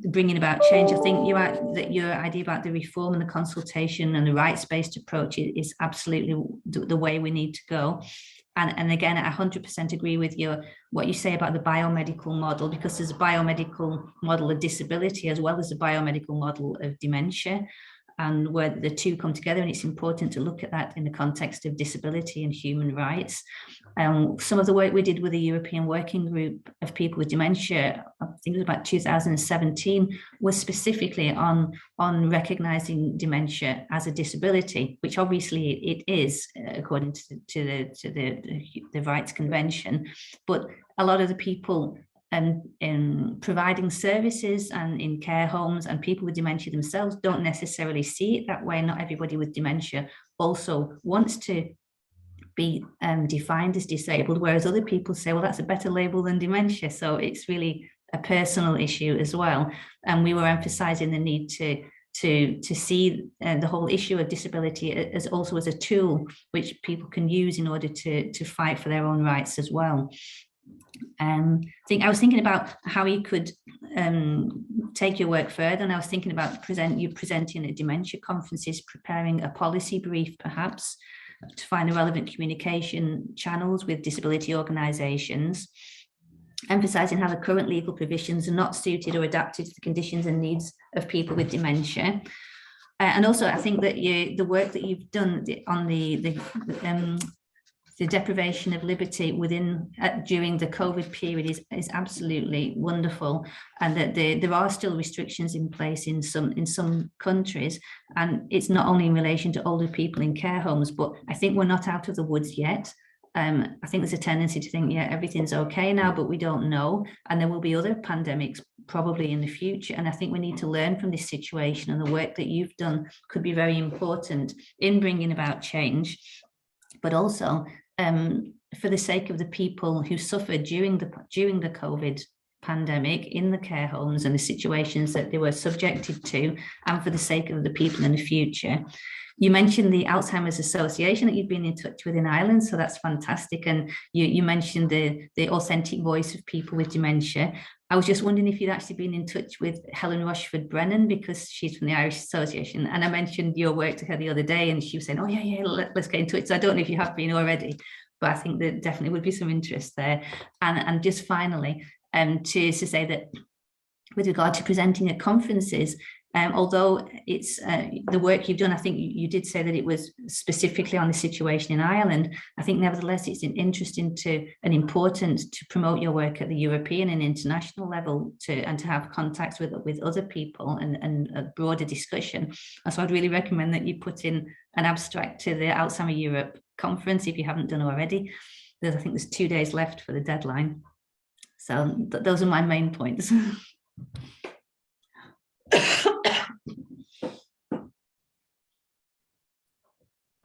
bringing about change, I think your idea about the reform and the consultation and the rights-based approach is absolutely the way we need to go. And again, I 100% agree with what you say about the biomedical model, because there's a biomedical model of disability as well as a biomedical model of dementia, and where the two come together, and it's important to look at that in the context of disability and human rights. Some of the work we did with the European Working Group of people with dementia, I think it was about 2017, was specifically on recognizing dementia as a disability, which obviously it is according to the Rights Convention. But a lot of the people in providing services and in care homes and people with dementia themselves don't necessarily see it that way. Not everybody with dementia also wants to be defined as disabled, whereas other people say, well, that's a better label than dementia. So it's really a personal issue as well. And we were emphasizing the need to see the whole issue of disability as also as a tool which people can use in order to fight for their own rights as well. I was thinking about how you could take your work further, and I was thinking about presenting at dementia conferences, preparing a policy brief perhaps to find the relevant communication channels with disability organisations, emphasising how the current legal provisions are not suited or adapted to the conditions and needs of people with dementia. And also, I think that the work that you've done on the deprivation of liberty during the COVID period is absolutely wonderful, and that there are still restrictions in place in some countries, and it's not only in relation to older people in care homes, but I think we're not out of the woods yet. I think there's a tendency to think, yeah, everything's okay now, but we don't know, and there will be other pandemics probably in the future, and I think we need to learn from this situation, and the work that you've done could be very important in bringing about change, but also for the sake of the people who suffered during the COVID pandemic in the care homes and the situations that they were subjected to, and for the sake of the people in the future. You mentioned the Alzheimer's Association that you've been in touch with in Ireland, so that's fantastic. And you mentioned the authentic voice of people with dementia. I was just wondering if you'd actually been in touch with Helen Rushford Brennan, because she's from the Irish Association. And I mentioned your work to her the other day, and she was saying, oh yeah, let's get in touch. So I don't know if you have been already, but I think there definitely would be some interest there. And just finally, to say that with regard to presenting at conferences, although it's the work you've done, I think you did say that it was specifically on the situation in Ireland. I think nevertheless it's interesting and important to promote your work at the European and international level and to have contacts with other people and a broader discussion. And so I'd really recommend that you put in an abstract to the Alzheimer Europe conference if you haven't done already. I think there's 2 days left for the deadline. So those are my main points.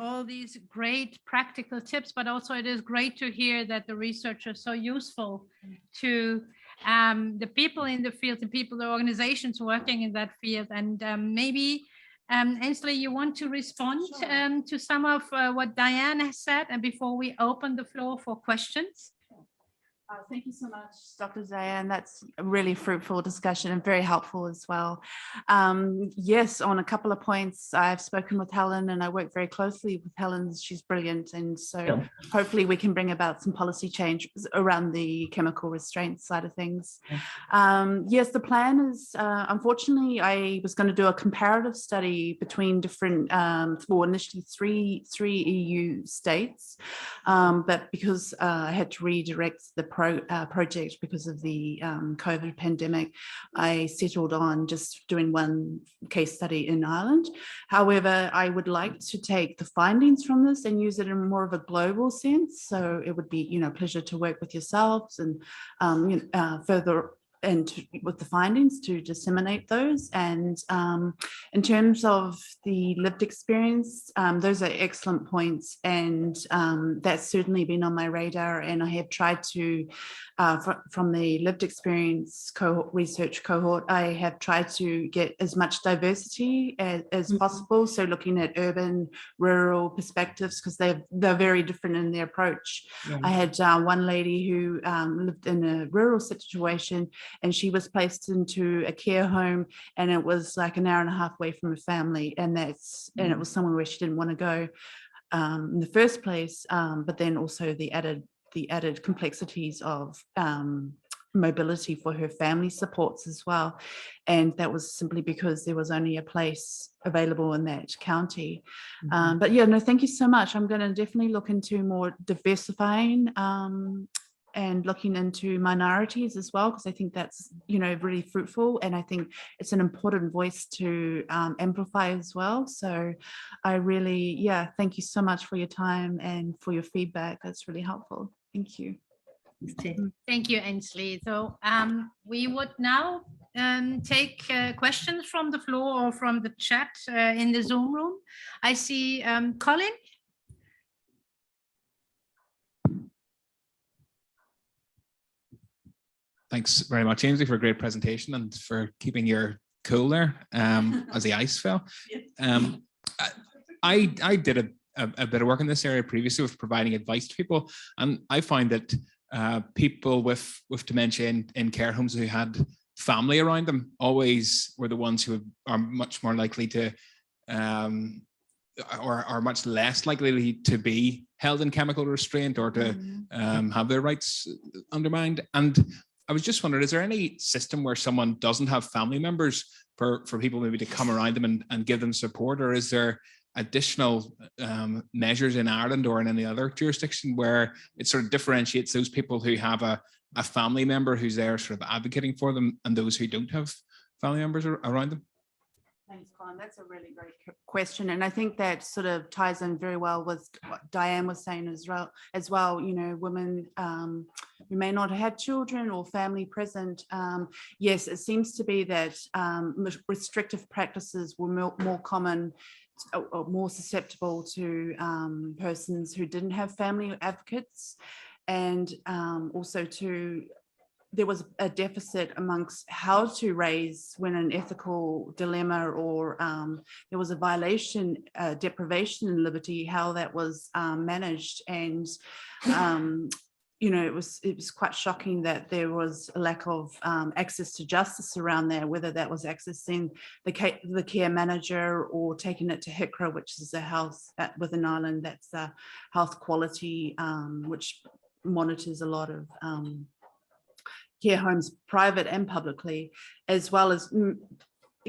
All these great practical tips, but also it is great to hear that the research is so useful to the people in the field, the organizations working in that field. And maybe, Ainsley, you want to respond to some of what Diane has said, and before we open the floor for questions? Thank you so much, Dr. Diane. That's a really fruitful discussion and very helpful as well. Yes, on a couple of points, I've spoken with Helen and I work very closely with Helen. She's brilliant. And so hopefully we can bring about some policy change around the chemical restraint side of things. Yes, the plan is, unfortunately, I was going to do a comparative study between different, well, initially three EU states, but because I had to redirect the project because of the COVID pandemic, I settled on just doing one case study in Ireland. However, I would like to take the findings from this and use it in more of a global sense. So it would be, a pleasure to work with yourselves and further and with the findings to disseminate those. And in terms of the lived experience, those are excellent points, and that's certainly been on my radar. And I have tried to, from the lived experience research cohort, I have tried to get as much diversity as possible. So looking at urban, rural perspectives, because they're very different in their approach. Yeah. I had one lady who lived in a rural situation, and she was placed into a care home, and it was like an hour and a half away from her family, and it was somewhere where she didn't want to go in the first place, but then also the added complexities of mobility for her family supports as well, and that was simply because there was only a place available in that county. But yeah, no, thank you so much. I'm going to definitely look into more diversifying and looking into minorities as well, because I think that's really fruitful, and I think it's an important voice to amplify as well. So I really, thank you so much for your time and for your feedback. That's really helpful. Thank you. Thank you, Ainsley. So we would now take questions from the floor or from the chat in the Zoom room. I see Colin. Thanks very much, Ainsley, for a great presentation and for keeping your cool there as the ice fell. I did a bit of work in this area previously with providing advice to people, and I find that people with dementia in care homes who had family around them always were the ones who are much more likely to or are much less likely to be held in chemical restraint or to have their rights undermined. And I was just wondering, is there any system where someone doesn't have family members for people maybe to come around them and give them support, or is there additional measures in Ireland or in any other jurisdiction where it sort of differentiates those people who have a family member who's there sort of advocating for them and those who don't have family members around them? Thanks, Colin. That's a really great question. And I think that sort of ties in very well with what Diane was saying as well, women who may not have children or family present. Yes, it seems to be that restrictive practices were more common or more susceptible to persons who didn't have family advocates, and also to there was a deficit amongst how to raise when an ethical dilemma or there was a violation, deprivation in liberty, how that was managed. And you know, it was quite shocking that there was a lack of access to justice around there, whether that was accessing the care manager or taking it to HICRA, which is a health within Ireland, that's a health quality, which monitors a lot of care homes, private and publicly, as well as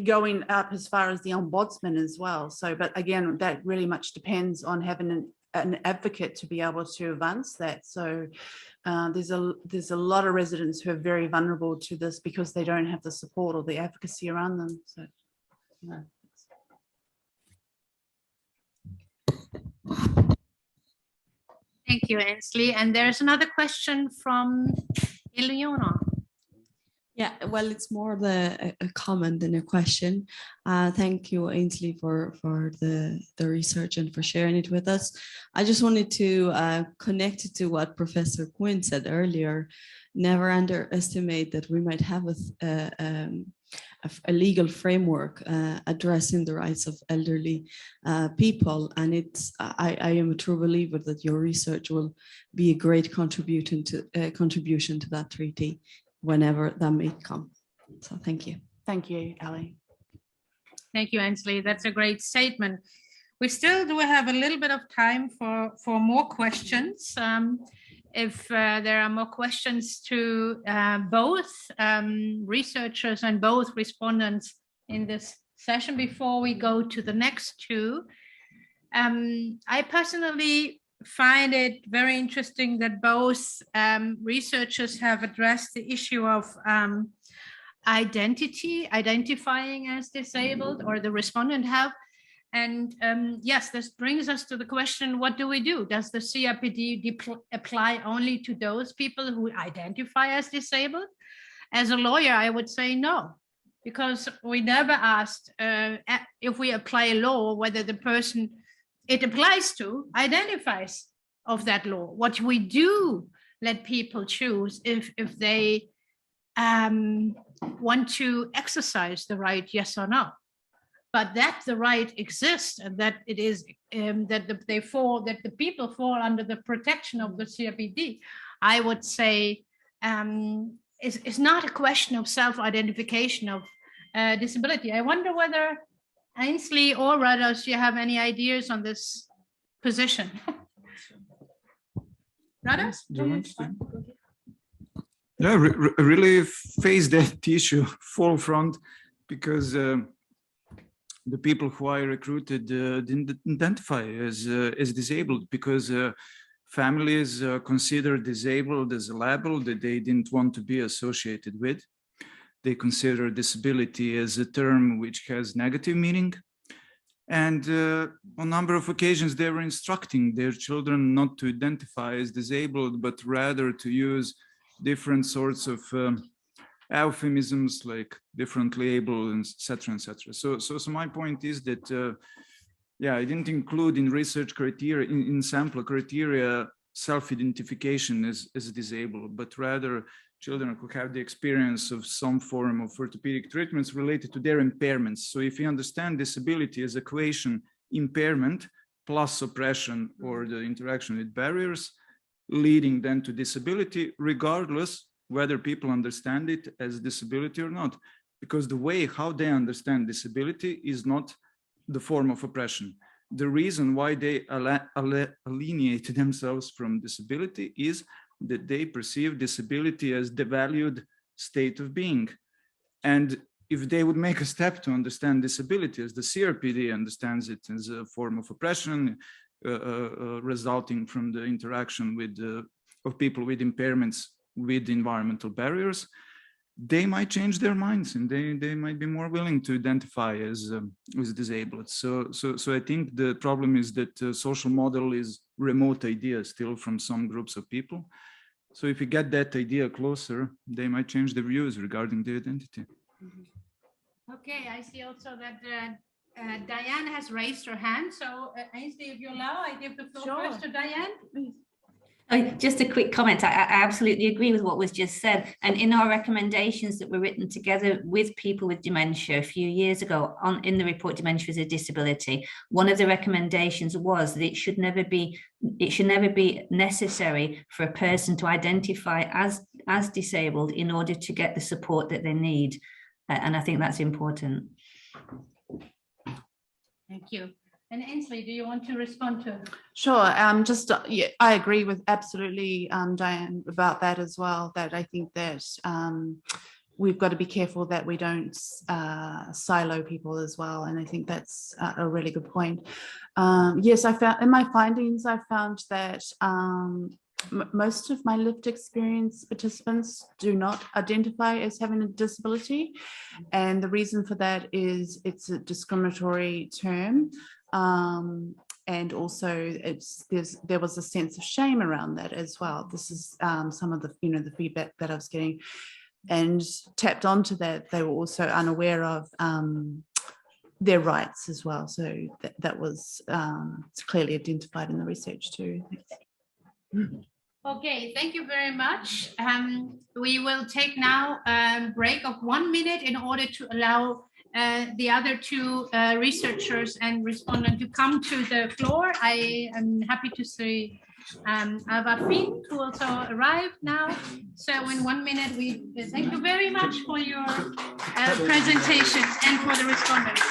going up as far as the ombudsman as well. So, but again, that really much depends on having an advocate to be able to advance that. So there's a lot of residents who are very vulnerable to this because they don't have the support or the advocacy around them. So, yeah. Thank you, Ainsley. And there's another question from Eleonora. Yeah, well, it's more of a comment than a question. Thank you, Ainsley, for the research and for sharing it with us. I just wanted to connect it to what Professor Quinn said earlier. Never underestimate that we might have a legal framework addressing the rights of elderly people. And I am a true believer that your research will be a great contribution to that treaty, whenever that may come. So thank you. Thank you, Ali. Thank you, Ainsley. That's a great statement. We still do have a little bit of time for more questions. If there are more questions to both researchers and both respondents in this session before we go to the next two. I personally find it very interesting that both researchers have addressed the issue of identifying as disabled, or the respondent have. And yes, this brings us to the question, what do we do? Does the CRPD apply only to those people who identify as disabled? As a lawyer, I would say no, because we never asked if we apply a law, whether the person it applies to identifies of that law. What we do let people choose if they want to exercise the right, yes or no. But that the right exists and that it is that the people fall under the protection of the CRPD, I would say is not a question of self-identification of disability. I wonder whether Ainsley or Rados, you have any ideas on this position? Rados? Yeah, really face that issue full front, because the people who I recruited didn't identify as disabled, because families consider disabled as a label that they didn't want to be associated with. They consider disability as a term which has negative meaning. And on a number of occasions, they were instructing their children not to identify as disabled, but rather to use different sorts of euphemisms like differently able, and etc., etc. So my point is that, yeah, I didn't include in research criteria, in sample criteria, self-identification as disabled, but rather children who have the experience of some form of orthopedic treatments related to their impairments. So if you understand disability as equation impairment plus oppression or the interaction with barriers, leading then to disability, regardless whether people understand it as disability or not, because the way how they understand disability is not the form of oppression. The reason why they alienate themselves from disability is that they perceive disability as the devalued state of being. And if they would make a step to understand disability as the CRPD understands it as a form of oppression resulting from the interaction with of people with impairments with environmental barriers, they might change their minds and they might be more willing to identify as disabled. So I think the problem is that social model is remote idea still from some groups of people. So if you get that idea closer, they might change their views regarding the identity. Okay, I see also that Diane has raised her hand. So Ainsley, if you allow, I give the floor first to Diane. Just a quick comment. I absolutely agree with what was just said. And in our recommendations that were written together with people with dementia a few years ago in the report Dementia is a Disability, one of the recommendations was that it should never be necessary for a person to identify as disabled in order to get the support that they need. And I think that's important. Thank you. And Ainsley, do you want to respond to? Sure. Yeah, I agree with absolutely Diane about that as well. That I think that we've got to be careful that we don't silo people as well. And I think that's a really good point. Yes, I found in my findings, I found that most of my lived experience participants do not identify as having a disability. And the reason for that is it's a discriminatory term. And also there was a sense of shame around that as well. This is some of the the feedback that I was getting, and tapped onto that. They were also unaware of their rights as well. So that was clearly identified in the research too. Okay, thank you very much. We will take now a break of 1 minute in order to allow the other two researchers and respondents to come to the floor. I am happy to see Alvafin, who also arrived now. So in 1 minute, we thank you very much for your presentations and for the respondents.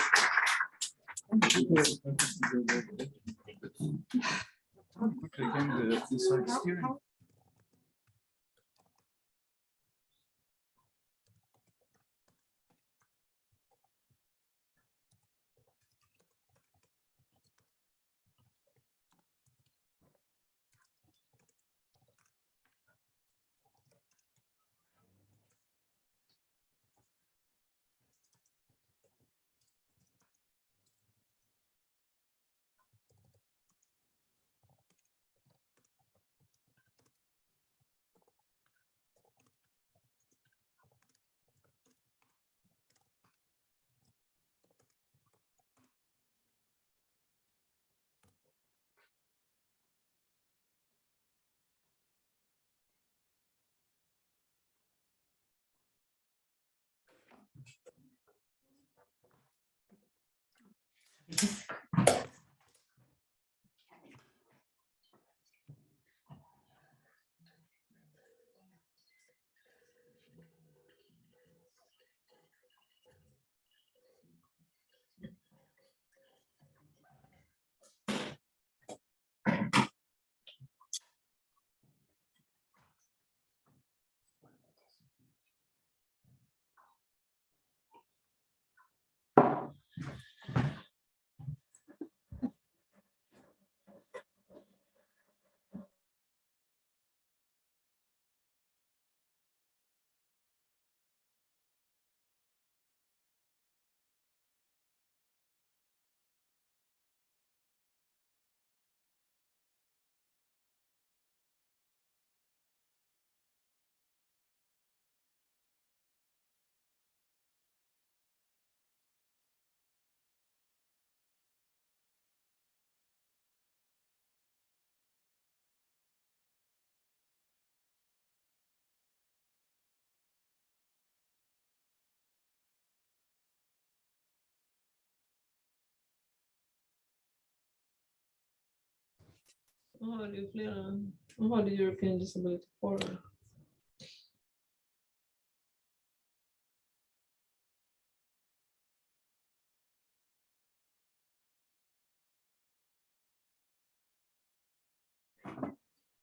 Har du European Disability Forum?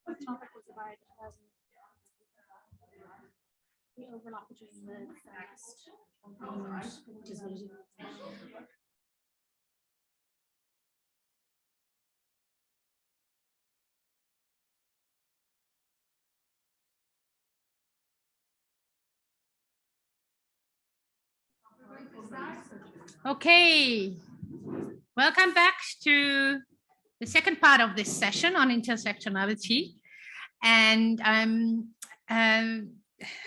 The topic was about the overlap between the feminist and disability. Okay, welcome back to the second part of this session on intersectionality. And I'm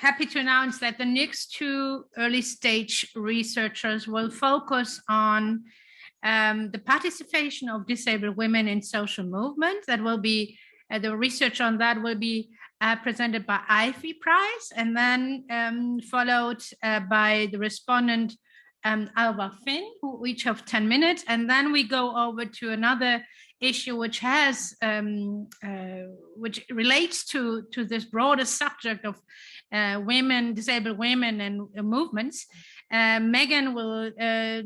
happy to announce that the next two early stage researchers will focus on the participation of disabled women in social movement. That will be The research on that will be presented by Ivy Price, and then followed by the respondent Alva Finn, who each have 10 minutes, and then we go over to another issue which has which relates to this broader subject of women, disabled women, and movements. Megan will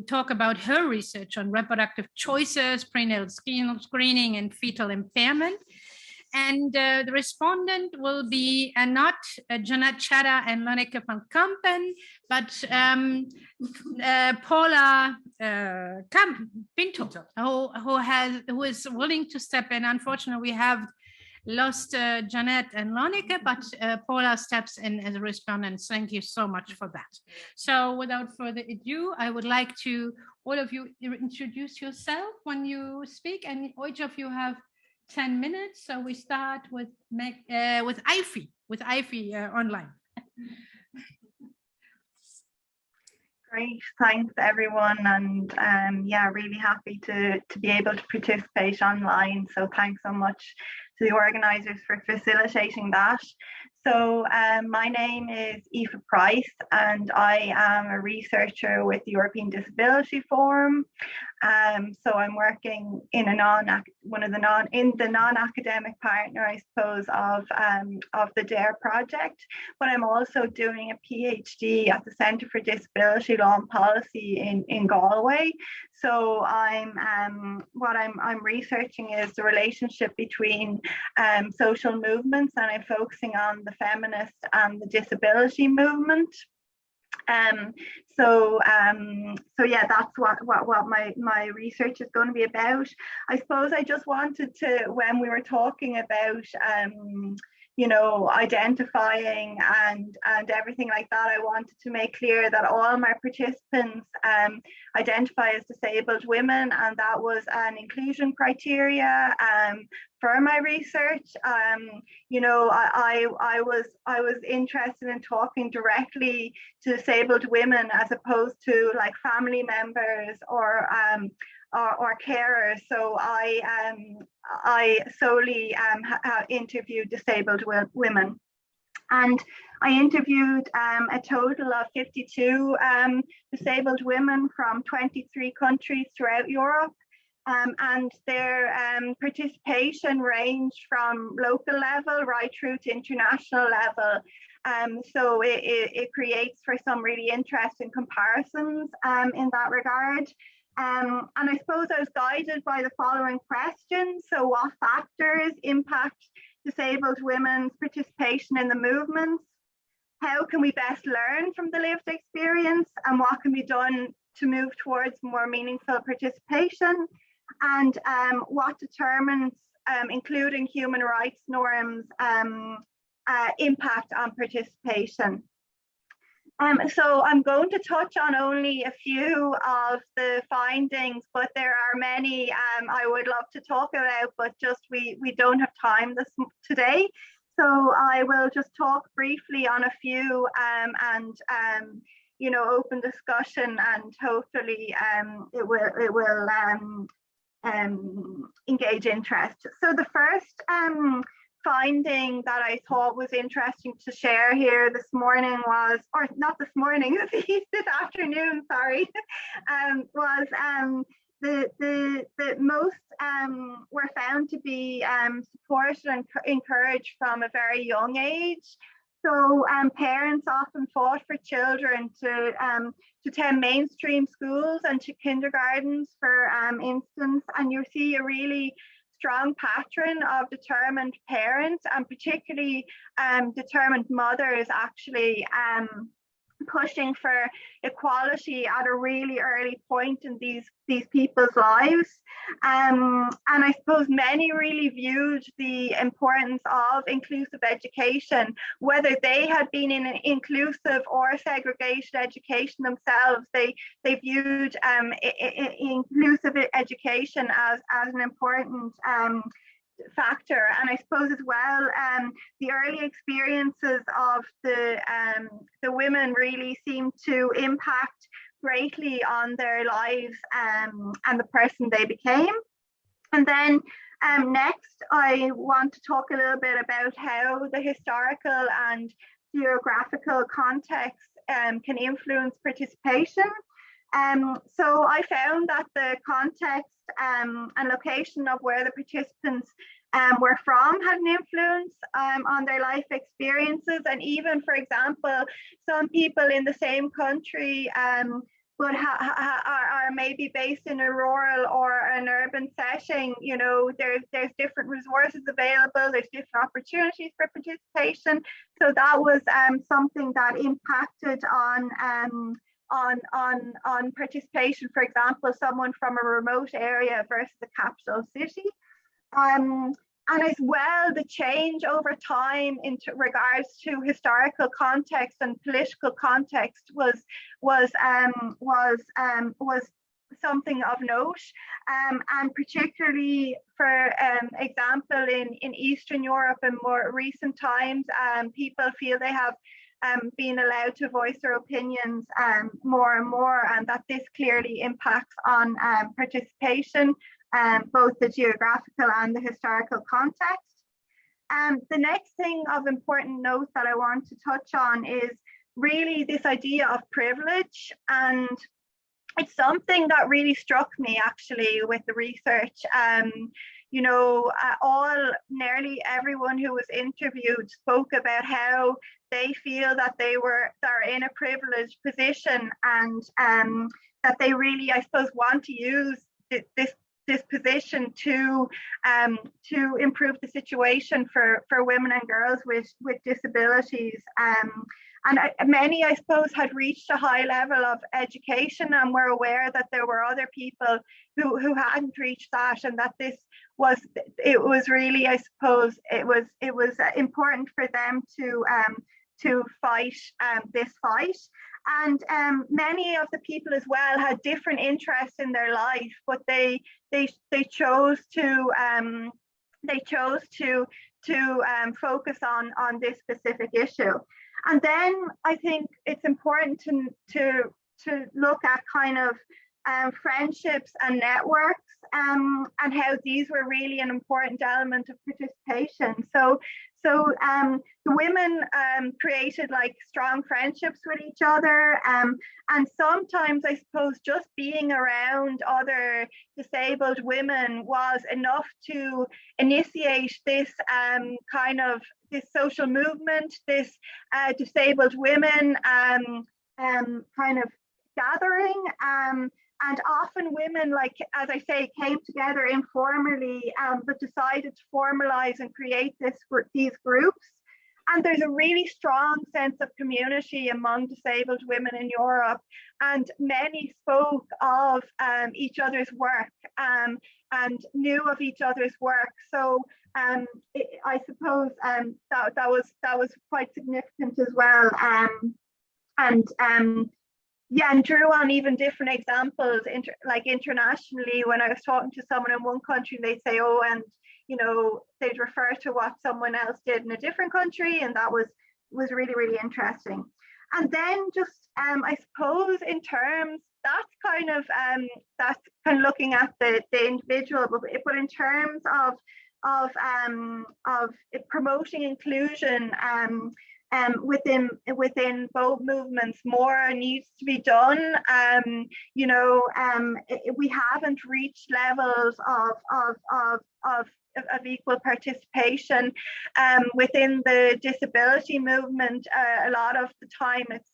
talk about her research on reproductive choices, prenatal screening, and fetal impairment. And the respondent will be not Jeanette Chatter and Lonneke van Kampen, but Paula Pinto, who is willing to step in. Unfortunately, we have lost Jeanette and Lonneke, but Paula steps in as a respondent. Thank you so much for that. So without further ado, I would like to all of you introduce yourself when you speak, and each of you have 10 minutes. So we start with Ivy online. Great, thanks everyone, and yeah, really happy to be able to participate online. So thanks so much to the organisers for facilitating that. So my name is Eva Price, and I am a researcher with the European Disability Forum. So I'm working in a non-academic partner, I suppose, of the DARE project. But I'm also doing a PhD at the Centre for Disability Law and Policy in Galway. So what I'm researching is the relationship between social movements, and I'm focusing on the feminist and the disability movement. So yeah, that's what my research is going to be about. I suppose I just wanted to, when we were talking about you know, identifying and everything like that, I wanted to make clear that all my participants identify as disabled women, and that was an inclusion criteria for my research. You know, I was interested in talking directly to disabled women as opposed to like family members or carers. So I solely interviewed disabled women, and I interviewed a total of 52 disabled women from 23 countries throughout Europe. And their participation ranged from local level right through to international level. So it creates for some really interesting comparisons in that regard. And I suppose I was guided by the following questions. So what factors impact disabled women's participation in the movements? How can we best learn from the lived experience, and what can be done to move towards more meaningful participation? And what determines, including human rights norms, impact on participation? So I'm going to touch on only a few of the findings, but there are many I would love to talk about, but just we don't have time today. So I will just talk briefly on a few and you know, open discussion, and hopefully it will engage interest. So the first finding that I thought was interesting to share here this morning was, or not this morning, this afternoon, sorry, was the most were found to be supported and encouraged from a very young age. So parents often fought for children to attend mainstream schools and to kindergartens, for instance, and you see a really strong pattern of determined parents, and particularly determined mothers actually pushing for equality at a really early point in these people's lives. And I suppose many really viewed the importance of inclusive education, whether they had been in an inclusive or segregated education themselves. They viewed inclusive education as an important factor. And I suppose as well, the early experiences of the women really seem to impact greatly on their lives and the person they became. And then Next, I want to talk a little bit about how the historical and geographical context can influence participation. So I found that the context and location of where the participants were from had an influence on their life experiences. And even, for example, some people in the same country but are maybe based in a rural or an urban setting. You know, there's different resources available, there's different opportunities for participation. So that was something that impacted on participation. For example, someone from a remote area versus a capital city. And as well, the change over time in regards to historical context and political context was something of note, and particularly, for example, in Eastern Europe in more recent times, people feel they have been allowed to voice their opinions more and more, and that this clearly impacts on participation. Both the geographical and the historical context. The next thing of important note that I want to touch on is really this idea of privilege. And it's something that really struck me actually with the research. You know, nearly everyone who was interviewed spoke about how they feel that they're in a privileged position, and that they really, I suppose, want to use this position to improve the situation for women and girls with disabilities. And many, I suppose, had reached a high level of education and were aware that there were other people who hadn't reached that, and that it was really, I suppose, it was important for them to fight this fight. And many of the people as well had different interests in their life, but they chose to focus on this specific issue. And then I think it's important to look at kind of friendships and networks, and how these were really an important element of participation. So the women created like strong friendships with each other, and sometimes, I suppose, just being around other disabled women was enough to initiate this kind of this social movement, this disabled women kind of gathering. And often women, like, as I say, came together informally, but decided to formalize and create these groups. And there's a really strong sense of community among disabled women in Europe. And many spoke of each other's work and knew of each other's work. So I suppose that was quite significant as well. Yeah, and drew on even different examples, like internationally. When I was talking to someone in one country, they'd say, oh, and you know, they'd refer to what someone else did in a different country, and that was really, really interesting. And then just I suppose in terms, that's kind of looking at the individual, but in terms of promoting inclusion within both movements, more needs to be done. You know, we haven't reached levels of equal participation within the disability movement. A lot of the time, it's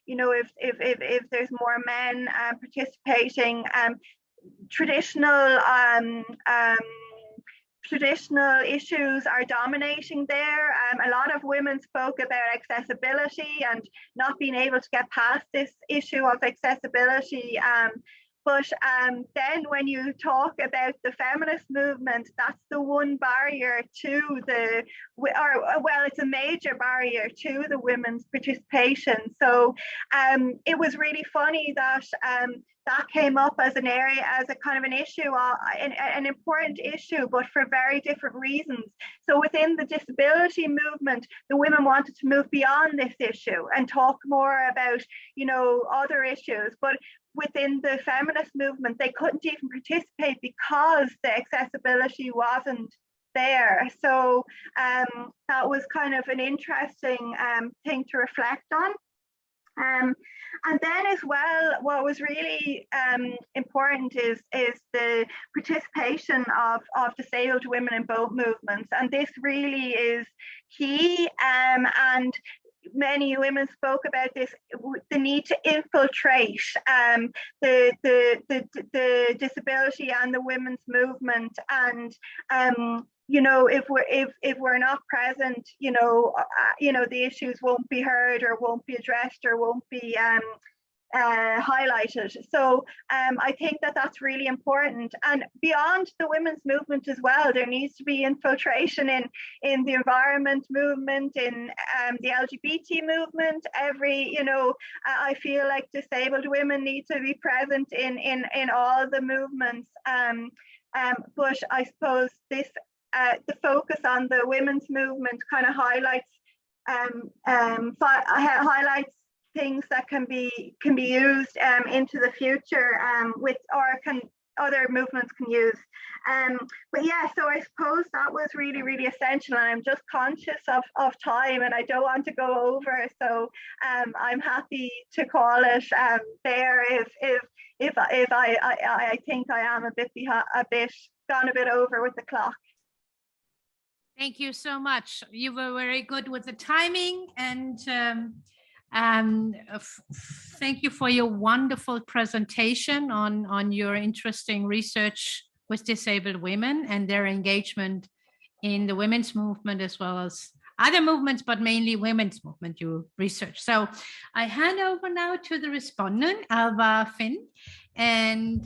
you know, if there's more men participating, traditional issues are dominating there. A lot of women spoke about accessibility and not being able to get past this issue of accessibility. But then when you talk about the feminist movement, that's the one barrier to it's a major barrier to the women's participation. So it was really funny that that came up as an area, as a kind of an issue, an important issue, but for very different reasons. So within the disability movement, the women wanted to move beyond this issue and talk more about, you know, other issues. But within the feminist movement, they couldn't even participate because the accessibility wasn't there. So that was kind of an interesting thing to reflect on. And then as well, what was really important is the participation of disabled women in both movements. And this really is key. And many women spoke about this, the need to infiltrate the disability and the women's movement. And you know, if we're not present, you know, the issues won't be heard or won't be addressed or won't be highlighted. So I think that that's really important. And beyond the women's movement as well, there needs to be infiltration in the environment movement, in the LGBT movement. You know, I feel like disabled women need to be present in all the movements. But I suppose this the focus on the women's movement kind of highlights things that can be used into the future other movements can use. But yeah, so I suppose that was really, really essential, and I'm just conscious of time and I don't want to go over, so I'm happy to call it there if I think I am a bit gone a bit over with the clock. Thank you so much. You were very good with the timing, and thank you for your wonderful presentation on your interesting research with disabled women and their engagement in the women's movement as well as other movements, but mainly women's movement you research. So I hand over now to the respondent, Alva Finn, and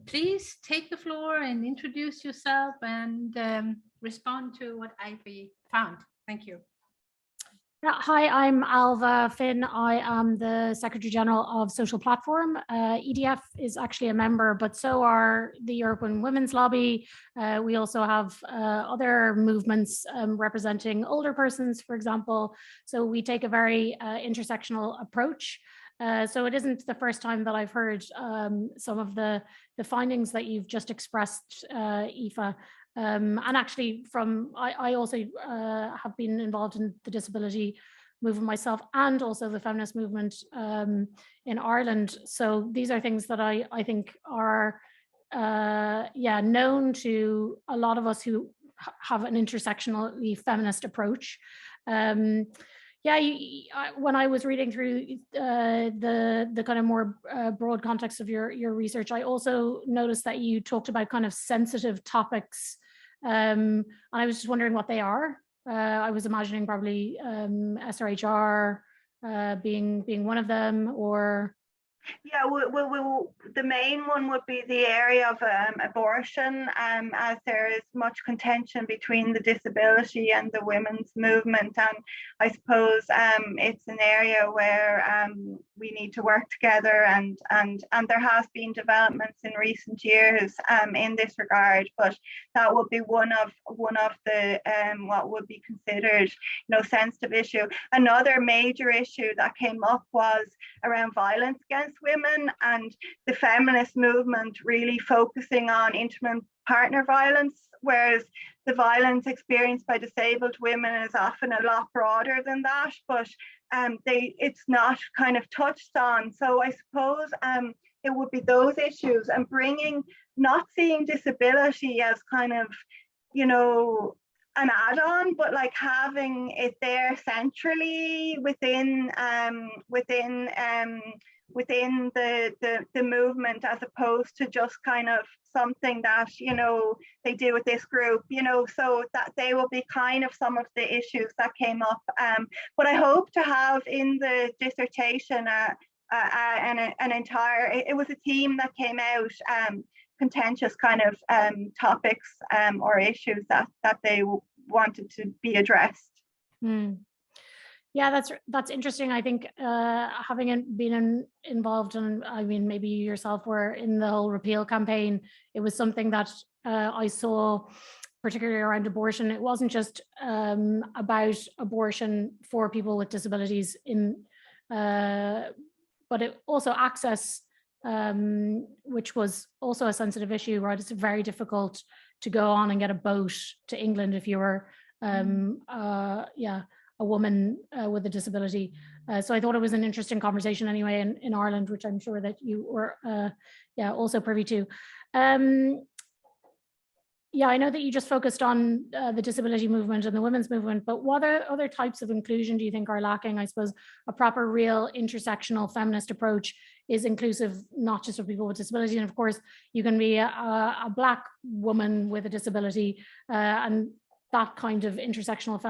please take the floor and introduce yourself and respond to what Ivy found. Thank you. Hi, I'm Alva Finn. I am the Secretary General of Social Platform. EDF is actually a member, but so are the European Women's Lobby. We also have other movements representing older persons, for example. So we take a very intersectional approach. So it isn't the first time that I've heard some of the findings that you've just expressed, Aoife. And actually I also have been involved in the disability movement myself and also the feminist movement in Ireland. So these are things that I think are known to a lot of us who have an intersectionally feminist approach. When I was reading through the kind of more broad context of your research, I also noticed that you talked about kind of sensitive topics. And I was just wondering what they are. I was imagining probably SRHR being one of them, or yeah, the main one would be the area of abortion, as there is much contention between the disability and the women's movement, and I suppose it's an area where we need to work together, and there has been developments in recent years in this regard, but that would be one of the what would be considered, you know, sensitive issue. Another major issue that came up was around violence against women, and the feminist movement really focusing on intimate partner violence, whereas the violence experienced by disabled women is often a lot broader than that, but it's not kind of touched on. So I suppose it would be those issues, and not seeing disability as kind of, you know, an add-on, but like having it there centrally within the movement, as opposed to just kind of something that, you know, they do with this group, you know, so that they will be kind of some of the issues that came up. But I hope to have in the dissertation an entire, it was a theme that came out, contentious kind of topics or issues that they wanted to be addressed. Yeah, that's interesting. I think having been involved, and I mean, maybe you yourself were in the whole repeal campaign, it was something that I saw, particularly around abortion. It wasn't just about abortion for people with disabilities, but it also access which was also a sensitive issue, right? It's very difficult to go on and get a boat to England if you were, a woman with a disability. So I thought it was an interesting conversation anyway in Ireland, which I'm sure that you were also privy to. I know that you just focused on the disability movement and the women's movement, but what other types of inclusion do you think are lacking? I suppose a proper, real intersectional feminist approach is inclusive, not just of people with disability. And of course, you can be a Black woman with a disability, and that kind of intersectional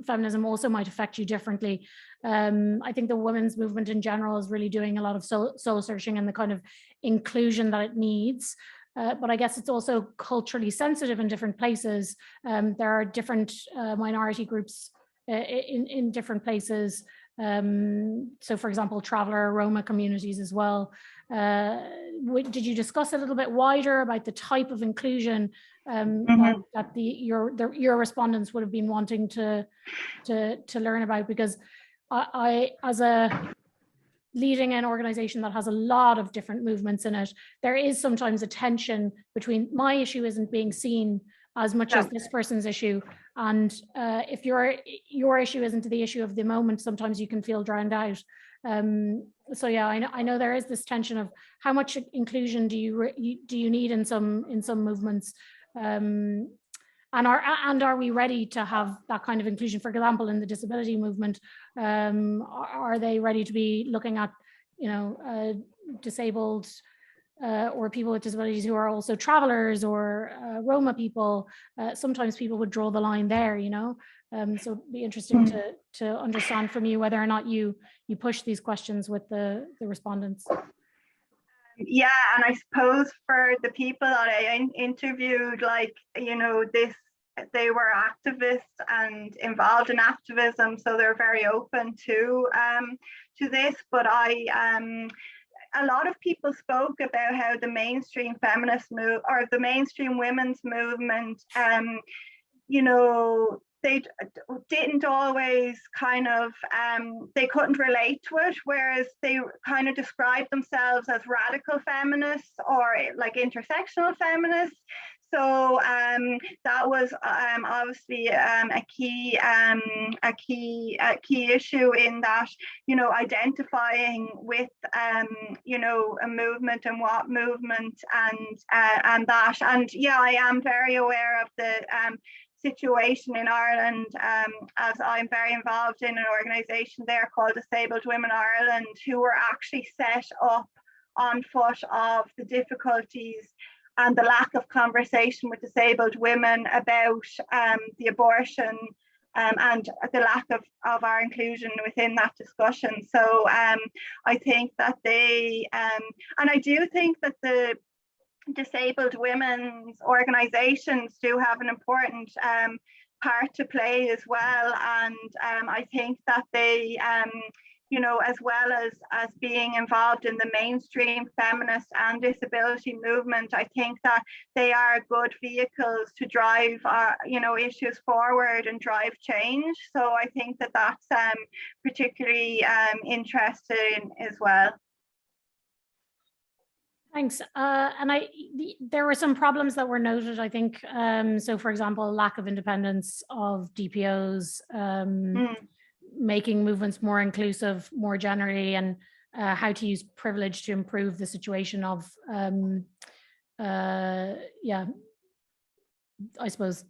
feminism also might affect you differently. I think the women's movement in general is really doing a lot of soul searching and the kind of inclusion that it needs. But I guess it's also culturally sensitive in different places. There are different minority groups in different places. So for example, traveler Roma communities as well. Did you discuss a little bit wider about the type of inclusion that your respondents would have been wanting to learn about? Because I as a leading an organization that has a lot of different movements in it, there is sometimes a tension between my issue isn't being seen as much as this person's issue. And if your issue isn't the issue of the moment, sometimes you can feel drowned out. So yeah, I know there is this tension of how much inclusion do you need in some movements, and are we ready to have that kind of inclusion? For example, in the disability movement, are they ready to be looking at, disabled or people with disabilities who are also travelers or Roma people? Sometimes people would draw the line there, so it'd be interesting to understand from you whether or not you push these questions with the respondents. Yeah, and I suppose for the people that I interviewed, they were activists and involved in activism, so they're very open to this. But a lot of people spoke about how the mainstream feminist or the mainstream women's movement, they didn't always they couldn't relate to it, whereas they kind of described themselves as radical feminists or like intersectional feminists. So that was obviously a key issue in that, identifying with a movement and what movement and that. And yeah, I am very aware of the situation in Ireland, as I'm very involved in an organisation there called Disabled Women Ireland, who were actually set up on foot of the difficulties and the lack of conversation with disabled women about the abortion and the lack of our inclusion within that discussion. So I think that and I do think that the disabled women's organisations do have an important part to play as well. And I think that they as well as being involved in the mainstream feminist and disability movement, I think that they are good vehicles to drive issues forward and drive change. So I think that that's particularly interesting as well. Thanks. And there were some problems that were noted, I think. So for example, lack of independence of DPOs, making movements more inclusive more generally, and how to use privilege to improve the situation of, I suppose,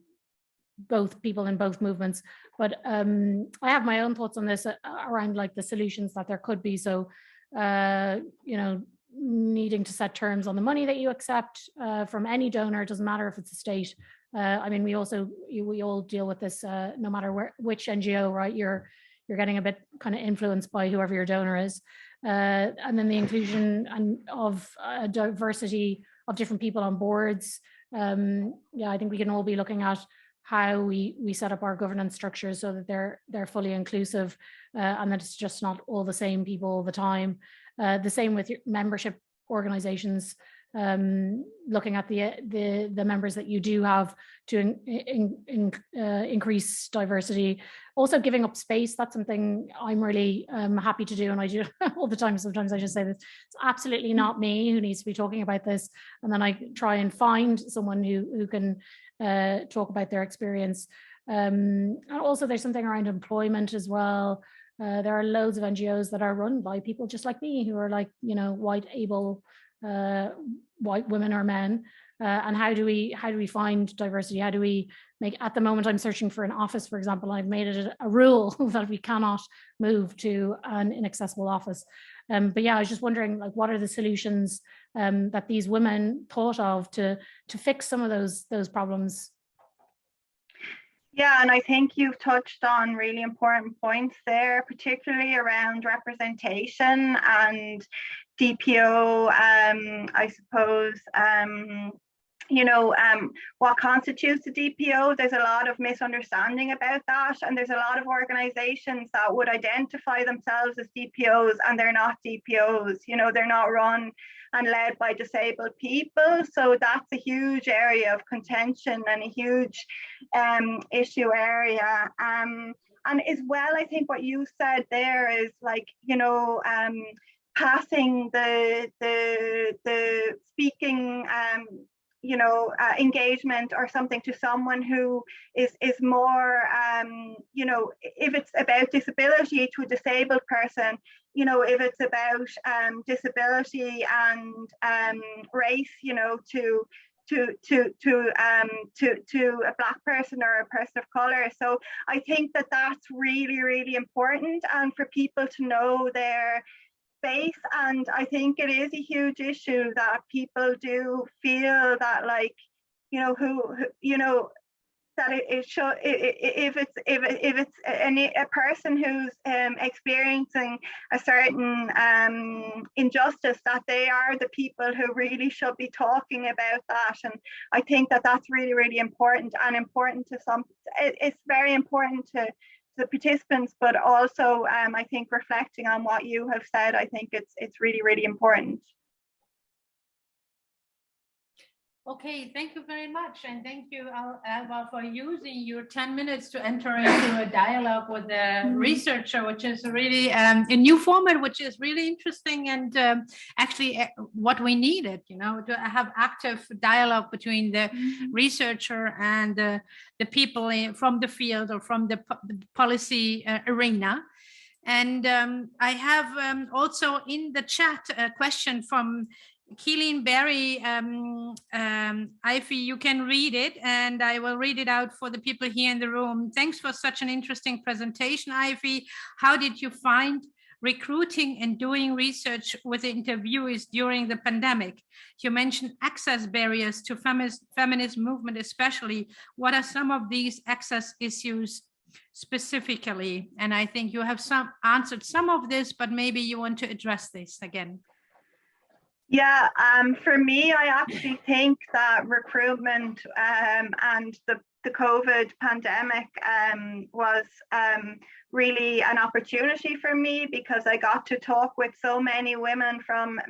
both people in both movements. But I have my own thoughts on this around like the solutions that there could be. So, needing to set terms on the money that you accept from any donor. It doesn't matter if it's a state. I mean, we all deal with this no matter which NGO, right? You're getting a bit kind of influenced by whoever your donor is. And then the inclusion of diversity of different people on boards. I think we can all be looking at how we set up our governance structures so that they're fully inclusive, and that it's just not all the same people all the time. The same with membership organizations. looking at the members that you do have to increase diversity. Also giving up space, that's something I'm really happy to do, and I do all the time. Sometimes I just say this, it's absolutely not me who needs to be talking about this, and then I try and find someone who can talk about their experience. And also there's something around employment as well. There are loads of NGOs that are run by people just like me, who are like, you know, white, able, white women or men. And how do we find diversity? How do we make, at the moment I'm searching for an office, for example, I've made it a rule that we cannot move to an inaccessible office. But yeah, I was just wondering, like, what are the solutions that these women thought of to fix some of those problems? Yeah, and I think you've touched on really important points there, particularly around representation and DPO. I suppose, you know, what constitutes a DPO. There's a lot of misunderstanding about that, and there's a lot of organizations that would identify themselves as DPOs and they're not DPOs. You know, they're not run and led by disabled people. So that's a huge area of contention and a huge issue area. And as well, I think what you said there is, like, you know, passing the speaking you know, engagement or something to someone who is more, you know, if it's about disability, to a disabled person, you know, if it's about disability and race, you know, to a Black person or a person of color. So I think that that's really, really important, and for people to know their space. And I think it is a huge issue that people do feel that, like, you know, who you know, that it should, if it's a person who's experiencing a certain injustice, that they are the people who really should be talking about that. And I think that that's really, really important, and important to some. It's very important to the participants, but also I think reflecting on what you have said, I think it's really, really important. Okay, thank you very much. And thank you, Alva, for using your 10 minutes to enter into a dialogue with the researcher, which is really a new format, which is really interesting, and actually what we needed, you know, to have active dialogue between the researcher and the people from the field or from the policy arena. And I have also in the chat a question from Keeleen Berry. Ivy, you can read it, and I will read it out for the people here in the room. Thanks for such an interesting presentation, Ivy. How did you find recruiting and doing research with interviewees during the pandemic? You mentioned access barriers to feminist movement especially. What are some of these access issues specifically? And I think you have answered some of this, but maybe you want to address this again. Yeah, for me, I actually think that recruitment and the COVID pandemic was really an opportunity for me, because I got to talk with so many women from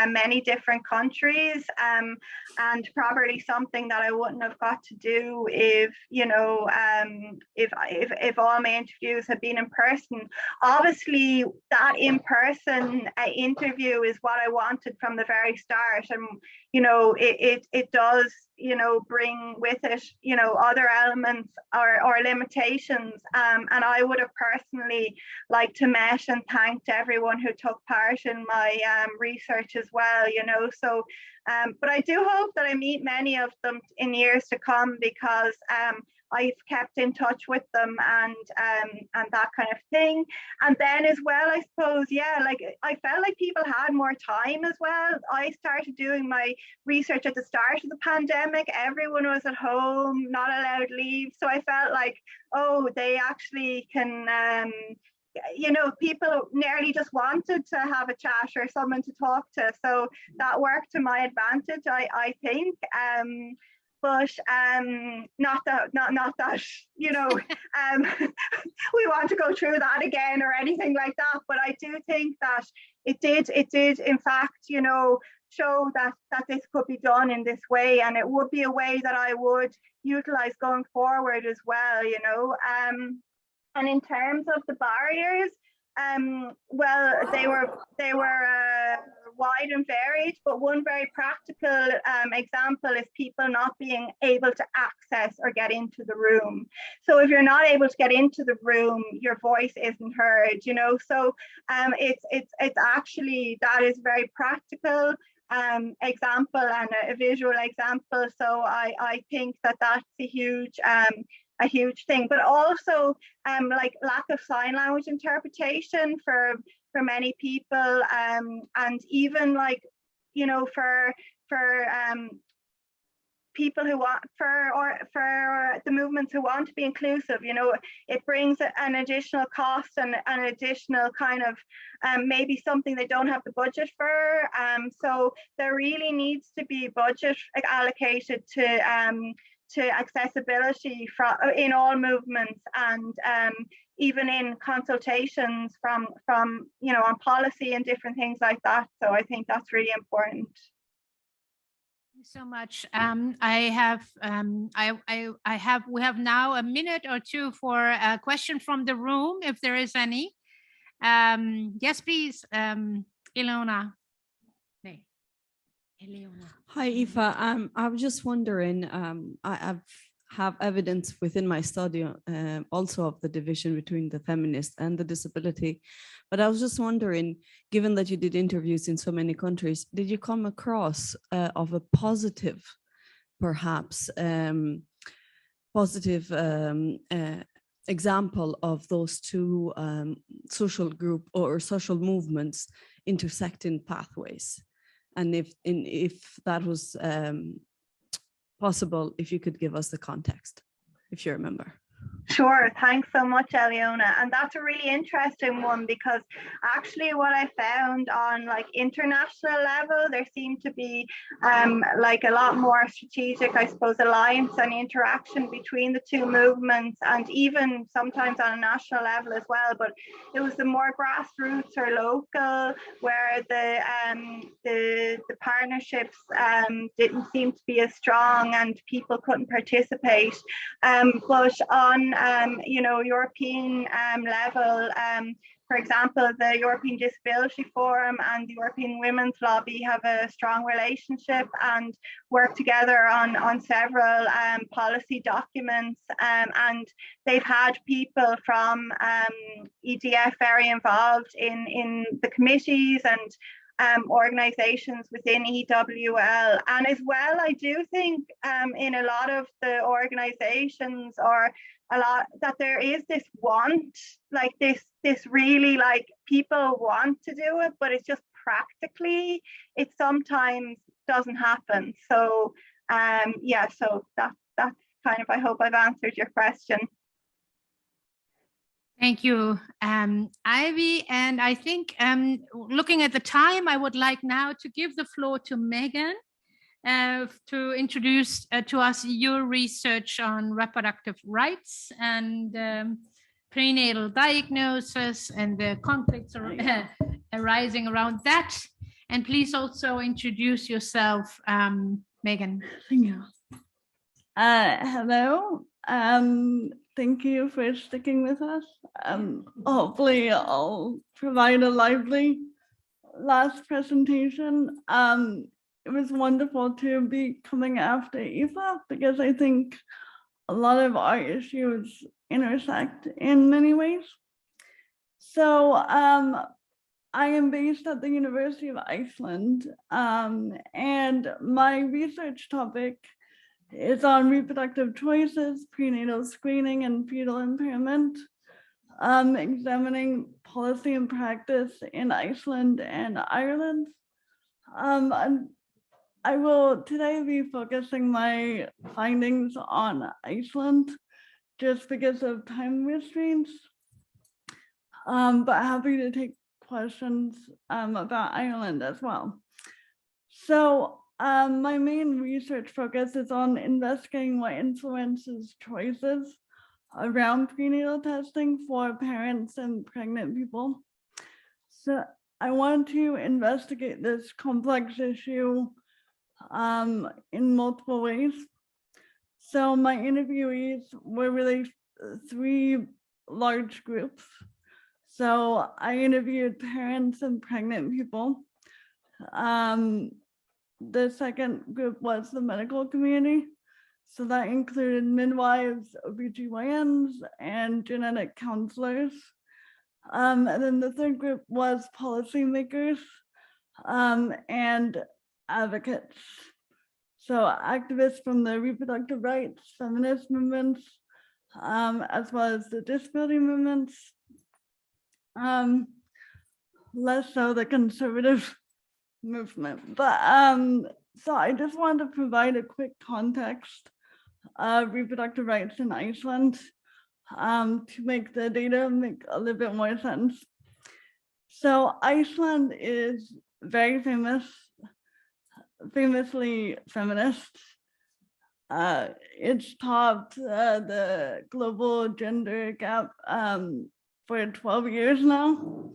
many different countries, and probably something that I wouldn't have got to do if, you know, if all my interviews had been in person. Obviously, that in-person interview is what I wanted from the very start, and you know, it does, you know, bring with it, you know, other elements or limitations, and I would have personally liked to meet and thanked everyone who took part in my research as well, you know. So but I do hope that I meet many of them in years to come, because I've kept in touch with them and that kind of thing. And then as well, I suppose, yeah, like I felt like people had more time as well. I started doing my research at the start of the pandemic. Everyone was at home, not allowed leave. So I felt like, oh, they actually can, you know, people nearly just wanted to have a chat or someone to talk to. So that worked to my advantage, I think. but not that you know we want to go through that again or anything like that. But I do think that it did in fact, you know, show that this could be done in this way, and it would be a way that I would utilize going forward as well, you know. And in terms of the barriers, well, they were wide and varied, but one very practical example is people not being able to access or get into the room. So if you're not able to get into the room, your voice isn't heard, you know. So it's actually, that is very practical example and a visual example. So I think that that's a huge thing. But also like lack of sign language interpretation for many people, and even like, you know, for people who want for the movements who want to be inclusive, you know, it brings an additional cost and an additional kind of maybe something they don't have the budget for. So there really needs to be budget allocated to accessibility in all movements, and even in consultations from you know, on policy and different things like that. So I think that's really important. Thank you so much. We have now a minute or two for a question from the room, if there is any. Yes, please, Ilona. Hi, Aoife. I was just wondering, I have evidence within my study also of the division between the feminist and the disability. But I was just wondering, given that you did interviews in so many countries, did you come across of a positive, perhaps, positive example of those two social group or social movements intersecting pathways? And if that was possible, if you could give us the context, if you remember. Sure, thanks so much, Eliona. And that's a really interesting one, because actually what I found on like international level, there seemed to be like a lot more strategic, I suppose, alliance and interaction between the two movements, and even sometimes on a national level as well. But it was the more grassroots or local where the partnerships didn't seem to be as strong and people couldn't participate. But on you know, European level, for example, the European Disability Forum and the European Women's Lobby have a strong relationship and work together on several policy documents, and they've had people from EDF very involved in the committees and organizations within EWL. And as well, I do think in a lot of the organizations, or a lot, that there is this want, like this really, like, people want to do it, but it's just practically, it sometimes doesn't happen. So yeah, so that's kind of, I hope I've answered your question. Thank you, Ivy. And I think looking at the time, I would like now to give the floor to Megan to introduce to us your research on reproductive rights and prenatal diagnosis and the conflicts arising around that. And please also introduce yourself, Megan. Yeah. Hello. Thank you for sticking with us. Hopefully I'll provide a lively last presentation. It was wonderful to be coming after Aoife, because I think a lot of our issues intersect in many ways. So I am based at the University of Iceland, and my research topic is on reproductive choices, prenatal screening, and fetal impairment, examining policy and practice in Iceland and Ireland. I will today be focusing my findings on Iceland just because of time restraints, but happy to take questions about Ireland as well. So my main research focus is on investigating what influences choices around prenatal testing for parents and pregnant people. So I want to investigate this complex issue in multiple ways. So my interviewees were really three large groups. So I interviewed parents and pregnant people. The second group was the medical community. So that included midwives, OBGYNs, and genetic counselors. And then the third group was policymakers and advocates. So activists from the reproductive rights, feminist movements, as well as the disability movements, less so the conservative movement. But so I just wanted to provide a quick context of reproductive rights in Iceland to make the data make a little bit more sense. So Iceland is very famously feminist. It's topped the global gender gap for 12 years now.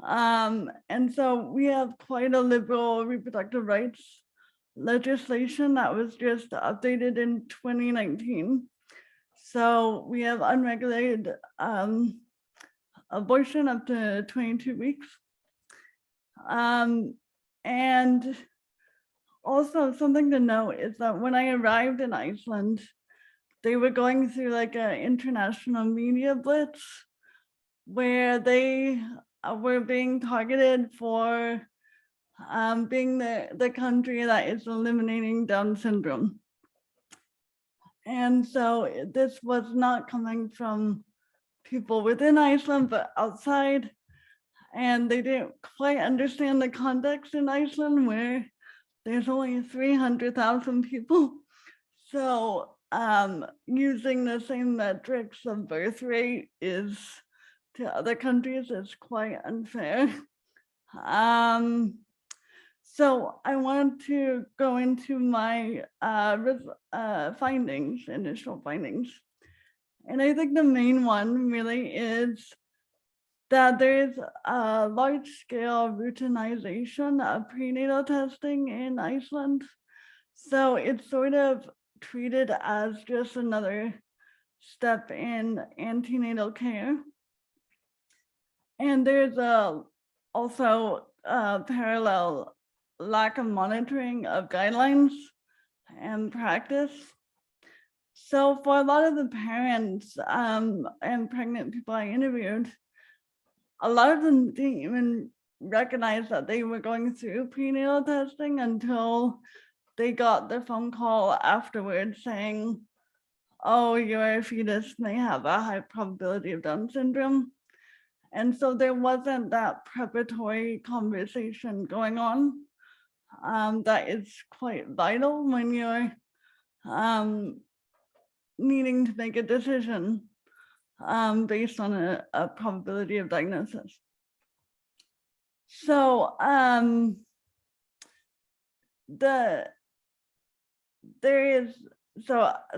And so we have quite a liberal reproductive rights legislation that was just updated in 2019. So we have unregulated abortion up to 22 weeks. And also something to note is that when I arrived in Iceland, they were going through like an international media blitz where they were being targeted for being the country that is eliminating Down syndrome. And so this was not coming from people within Iceland, but outside. And they didn't quite understand the context in Iceland where there's only 300,000 people. So using the same metrics of birth rate is to other countries is quite unfair. So I want to go into my initial findings. And I think the main one really is that there is a large scale routinization of prenatal testing in Iceland. So it's sort of treated as just another step in antenatal care. And there's also a parallel lack of monitoring of guidelines and practice. So for a lot of the parents and pregnant people I interviewed, a lot of them didn't even recognize that they were going through prenatal testing until they got the phone call afterwards saying, oh, your fetus may have a high probability of Down syndrome. And so there wasn't that preparatory conversation going on. That is quite vital when you're needing to make a decision based on a probability of diagnosis. So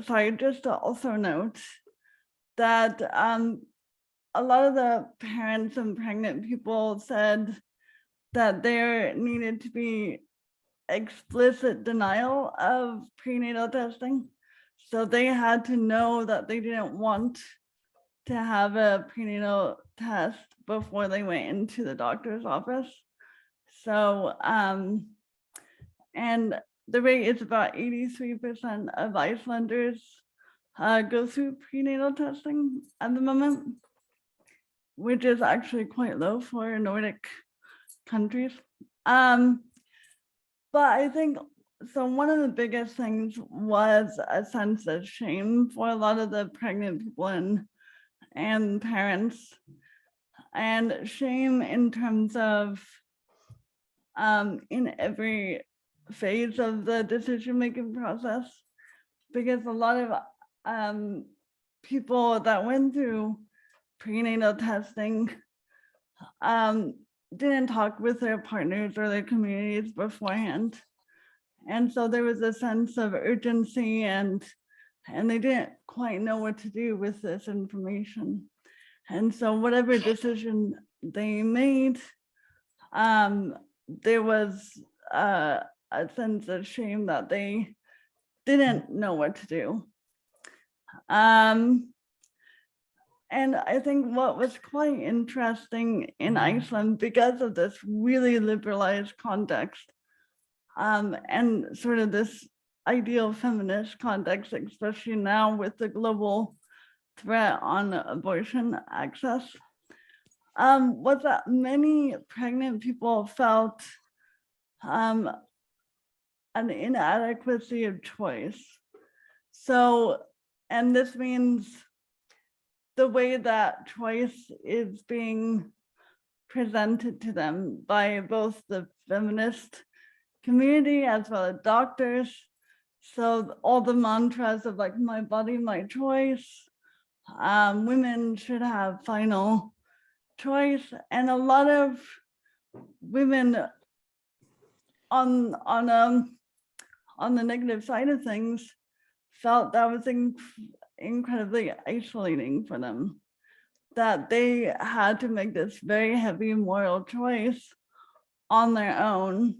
sorry, just to also note that a lot of the parents and pregnant people said that there needed to be explicit denial of prenatal testing. So they had to know that they didn't want to have a prenatal test before they went into the doctor's office. So, and the rate is about 83% of Icelanders go through prenatal testing at the moment, which is actually quite low for Nordic countries. But I think, so one of the biggest things was a sense of shame for a lot of the pregnant people and parents, and shame in terms of in every phase of the decision-making process, because a lot of people that went through prenatal testing didn't talk with their partners or their communities beforehand. And so there was a sense of urgency, and they didn't quite know what to do with this information. And so whatever decision they made, there was a sense of shame that they didn't know what to do. And I think what was quite interesting in Iceland, because of this really liberalized context, and sort of this ideal feminist context, especially now with the global threat on abortion access, was that many pregnant people felt an inadequacy of choice. So, and this means the way that choice is being presented to them by both the feminist community as well as doctors. So all the mantras of like, my body, my choice, women should have final choice. And a lot of women on the negative side of things felt that was incredibly isolating for them, that they had to make this very heavy moral choice on their own,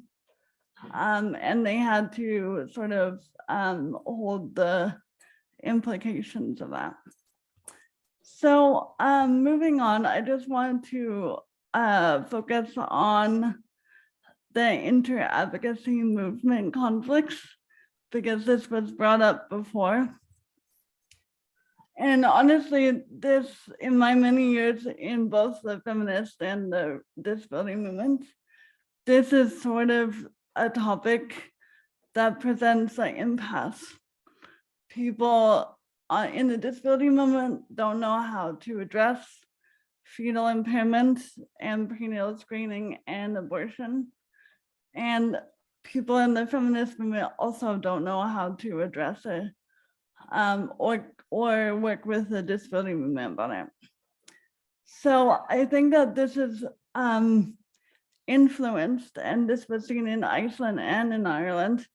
and they had to sort of hold the implications of that. So moving on, I just wanted to focus on the inter-advocacy movement conflicts, because this was brought up before. And honestly, this, in my many years in both the feminist and the disability movement, this is sort of a topic that presents an impasse. People in the disability movement don't know how to address fetal impairment and prenatal screening and abortion. And people in the feminist movement also don't know how to address it, or work with the disability movement on it. So I think that this is influenced, and this was seen in Iceland and in Ireland,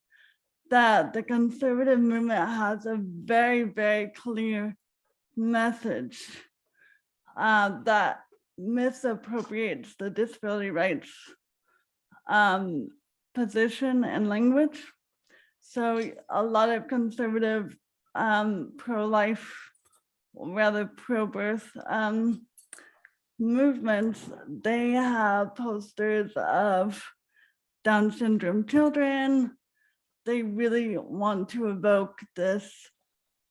that the conservative movement has a very, very clear message that misappropriates the disability rights position and language. So a lot of conservative pro-life, or rather pro-birth movements, they have posters of Down syndrome children. They really want to evoke this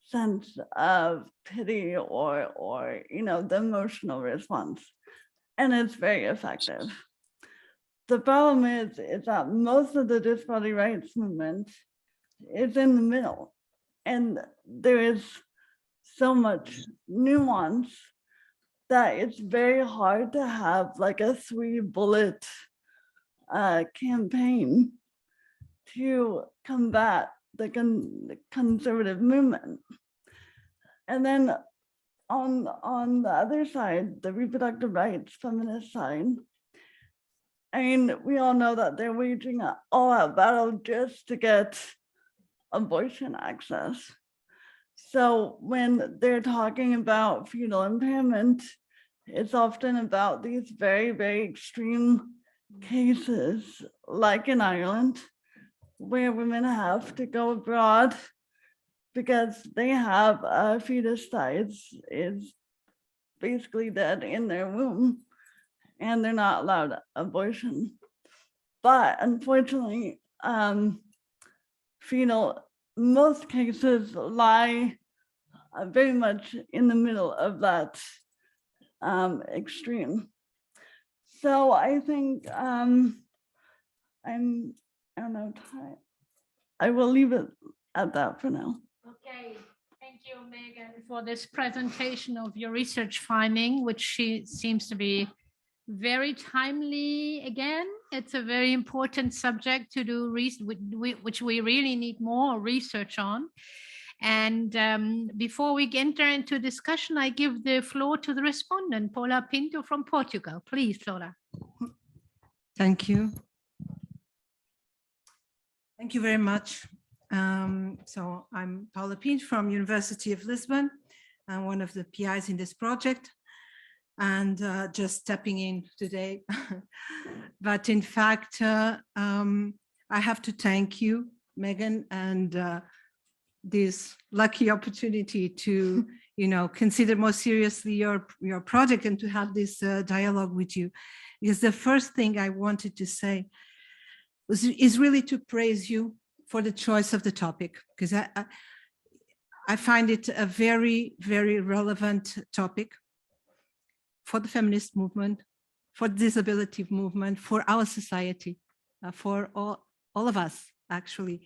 sense of pity or you know, the emotional response, and it's very effective. The problem is that most of the disability rights movement is in the middle, and there is so much nuance that it's very hard to have like a 3-bullet campaign to combat the conservative movement. And then on the other side, the reproductive rights feminist side, I mean, we all know that they're waging an all-out battle just to get abortion access. So when they're talking about fetal impairment, it's often about these very, very extreme cases, like in Ireland, where women have to go abroad because they have a fetus that is basically dead in their womb, and they're not allowed abortion. But unfortunately, most cases lie very much in the middle of that extreme. So I think I will leave it at that for now. Okay, thank you, Megan, for this presentation of your research finding, which seems to be very timely. Again, it's a very important subject to do, which we really need more research on. And before we enter into discussion, I give the floor to the respondent, Paula Pinto from Portugal. Please, Paula. Thank you. Thank you very much. So I'm Paula Pinch from University of Lisbon. I'm one of the PIs in this project and just stepping in today. But in fact, I have to thank you, Megan, and this lucky opportunity to, consider more seriously your project and to have this dialogue with you. Because the first thing I wanted to say is really to praise you for the choice of the topic, because I find it a very, very relevant topic for the feminist movement, for the disability movement, for our society, for all of us, actually.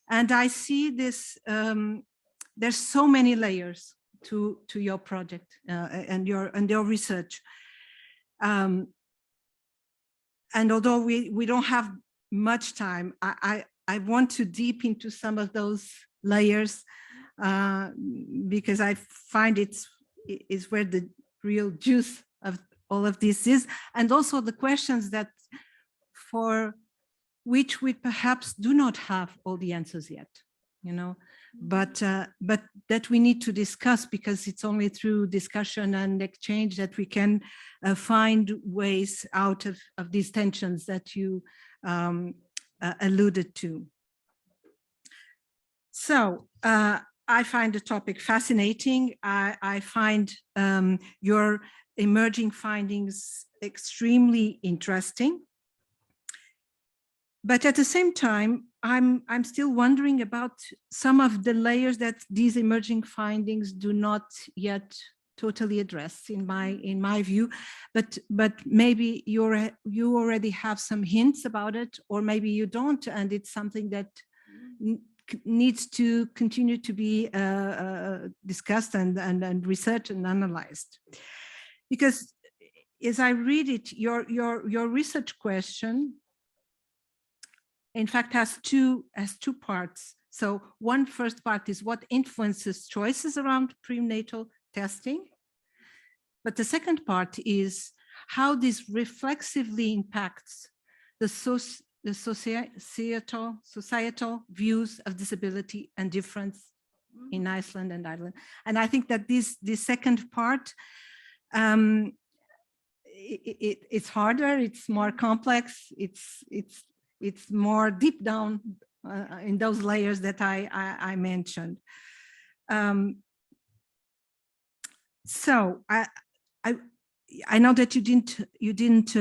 And I see this, there's so many layers to your project and your research. And although we don't have much time, I want to deep into some of those layers because I find it is where the real juice of all of this is, and also the questions that for which we perhaps do not have all the answers yet, but that we need to discuss, because it's only through discussion and exchange that we can find ways out of these tensions that you alluded to. So I find the topic fascinating. I find your emerging findings extremely interesting. But at the same time, I'm still wondering about some of the layers that these emerging findings do not yet totally address, in my view. But maybe you already have some hints about it, or maybe you don't, and it's something that needs to continue to be discussed and researched and analyzed. Because as I read it, your research question, in fact, has two parts. So one first part is what influences choices around prenatal testing. But the second part is how this reflexively impacts the societal views of disability and difference in Iceland and Ireland. And I think that this second part, it's harder, it's more complex, it's more deep down in those layers that I mentioned. So I know that you didn't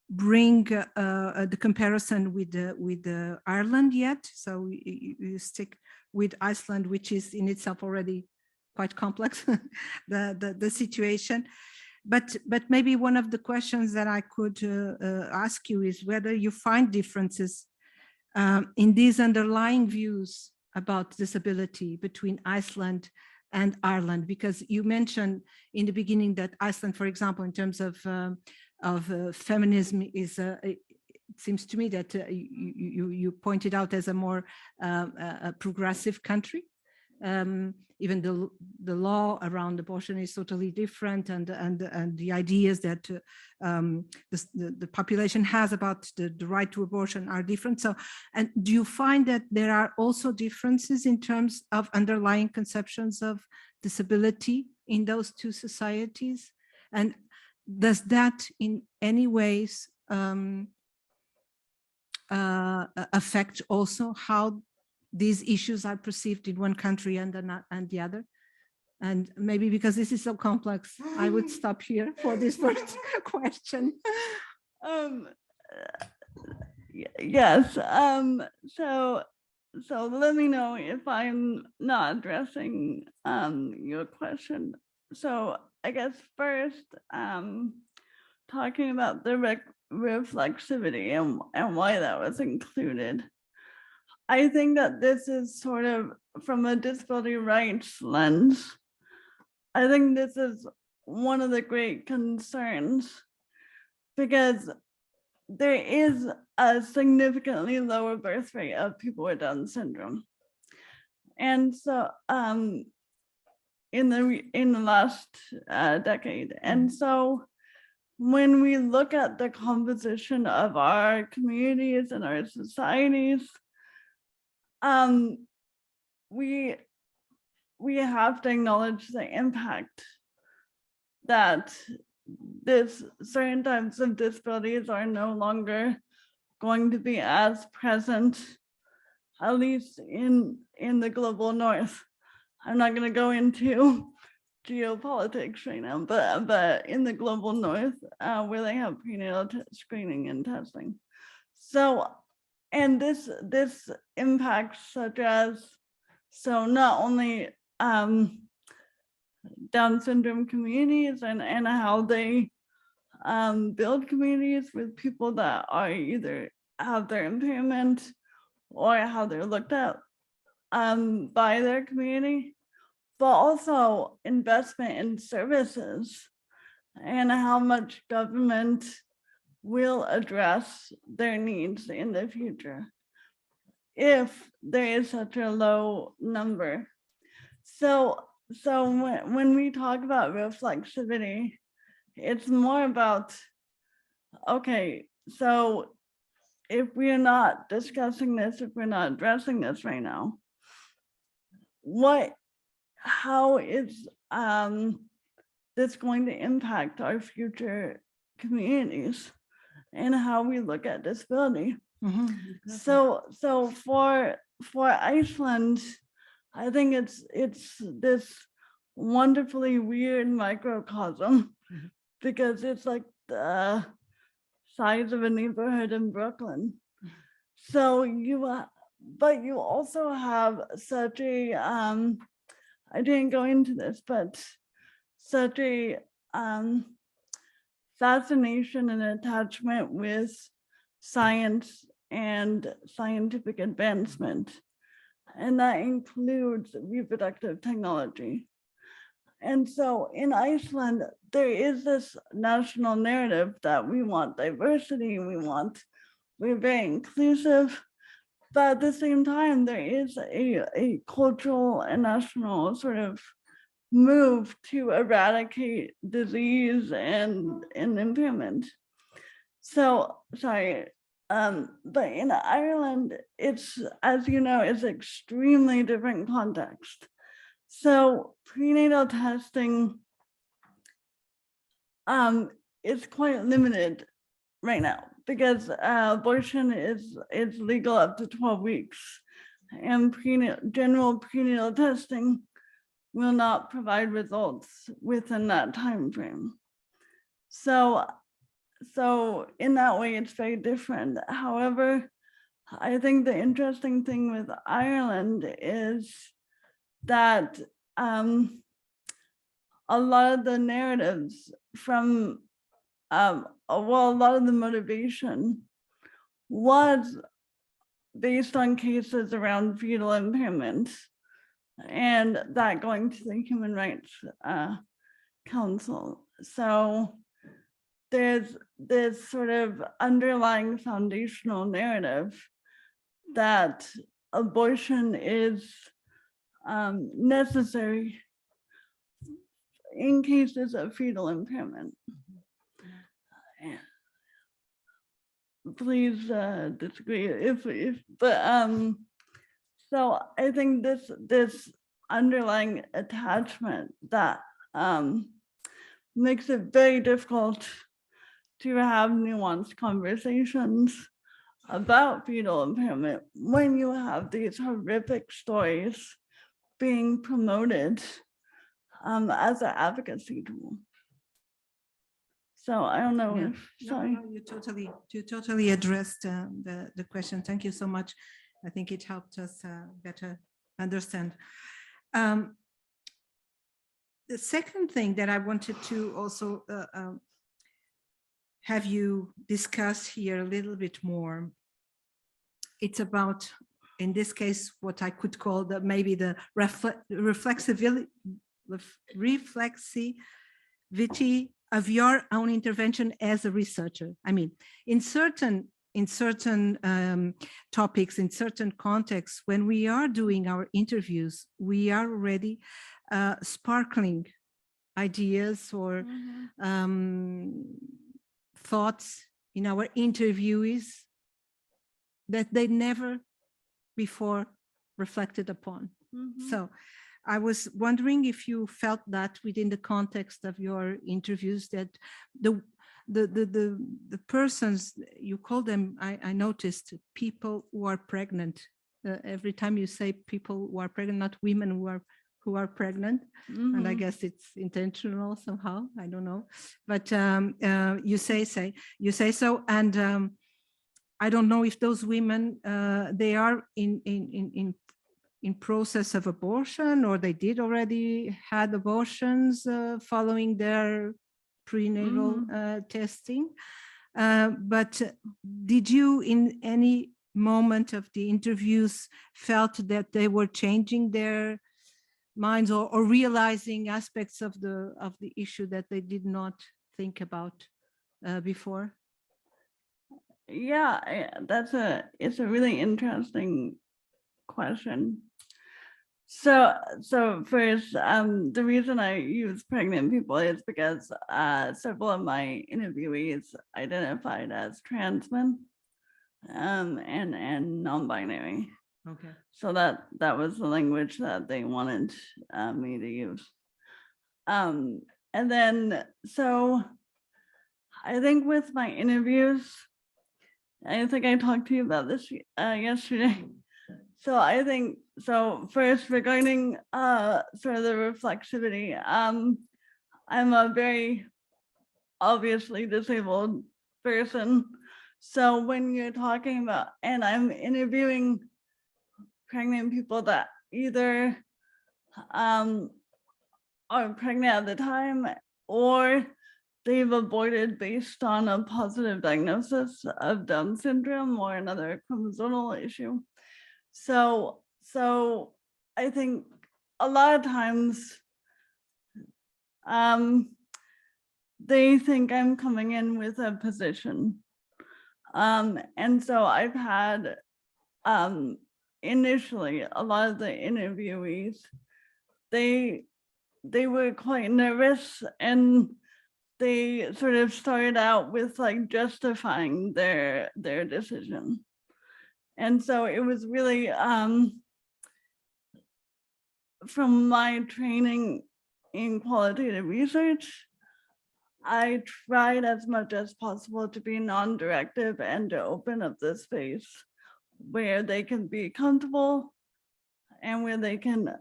bring the comparison with Ireland yet, so you stick with Iceland, which is in itself already quite complex, the situation. But maybe one of the questions that I could ask you is whether you find differences in these underlying views about disability between Iceland and Ireland, because you mentioned in the beginning that Iceland, for example, in terms of feminism, is it seems to me that you pointed out as a more a progressive country. Even the law around abortion is totally different, and the ideas that the population has about the right to abortion are different. So, and do you find that there are also differences in terms of underlying conceptions of disability in those two societies? And does that in any ways affect also how these issues are perceived in one country and the other? And maybe because this is so complex, I would stop here for this first question. Yes. So let me know if I'm not addressing your question. So I guess first, talking about the reflexivity and why that was included. I think that this is sort of from a disability rights lens. I think this is one of the great concerns, because there is a significantly lower birth rate of people with Down syndrome. And so in the last decade. And so when we look at the composition of our communities and our societies, we have to acknowledge the impact that certain types of disabilities are no longer going to be as present, at least in the global north. I'm not going to go into geopolitics right now, but in the global north, where they have prenatal screening and testing. So, and this impacts such as, so not only Down syndrome communities and how they build communities with people that are either have their impairment or how they're looked at by their community, but also investment in services and how much government will address their needs in the future if there is such a low number. So when we talk about reflexivity, it's more about, okay, so if we're not discussing this, if we're not addressing this right now, how is this going to impact our future communities and how we look at disability? So for Iceland, I think it's this wonderfully weird microcosm because it's like the size of a neighborhood in Brooklyn. So but you also have such a I didn't go into this, but such a fascination and attachment with science and scientific advancement. And that includes reproductive technology. And so in Iceland, there is this national narrative that we want diversity, we're very inclusive, but at the same time, there is a cultural and national sort of move to eradicate disease and impairment. So, sorry, but in Ireland, it's, as you know, it's extremely different context. So prenatal testing is quite limited right now because abortion is legal up to 12 weeks, and general prenatal testing will not provide results within that time frame. So in that way, it's very different. However, I think the interesting thing with Ireland is that a lot of the narratives from, a lot of the motivation was based on cases around fetal impairment, and that going to the Human Rights Council. So there's this sort of underlying foundational narrative that abortion is necessary in cases of fetal impairment. Please disagree but so I think this underlying attachment that makes it very difficult to have nuanced conversations about fetal impairment when you have these horrific stories being promoted as an advocacy tool. So I don't know if, sorry. No, you totally addressed the question. Thank you so much. I think it helped us better understand. The second thing that I wanted to also have you discuss here a little bit more, it's about, in this case, what I could call maybe the reflexivity of your own intervention as a researcher. I mean, in certain topics, in certain contexts, when we are doing our interviews, we are already sparkling ideas or thoughts in our interviewees that they never before reflected upon. Mhm. So I was wondering if you felt that within the context of your interviews, that the persons, you call them, I noticed, people who are pregnant. Every time you say people who are pregnant, not women who are pregnant, and I Mhm. guess it's intentional somehow, I don't know, but you say so, and I don't know if those women, they are in process of abortion, or they did already had abortions following their prenatal testing. But did you in any moment of the interviews felt that they were changing their minds, or realizing aspects of the issue that they did not think about before? Yeah, it's a really interesting question. So first, the reason I use pregnant people is because several of my interviewees identified as trans men, and non-binary. Okay. So that was the language that they wanted me to use. And then, so I think with my interviews, I think I talked to you about this yesterday. So I think, so first regarding sort of the reflexivity, I'm a very obviously disabled person. So when you're talking about, and I'm interviewing pregnant people that either are pregnant at the time, or they've aborted based on a positive diagnosis of Down syndrome or another chromosomal issue. So I think a lot of times they think I'm coming in with a position. And so I've had initially a lot of the interviewees, they were quite nervous, and they sort of started out with like justifying their decision. And so it was really, from my training in qualitative research, I tried as much as possible to be non-directive and to open up the space where they can be comfortable and where they can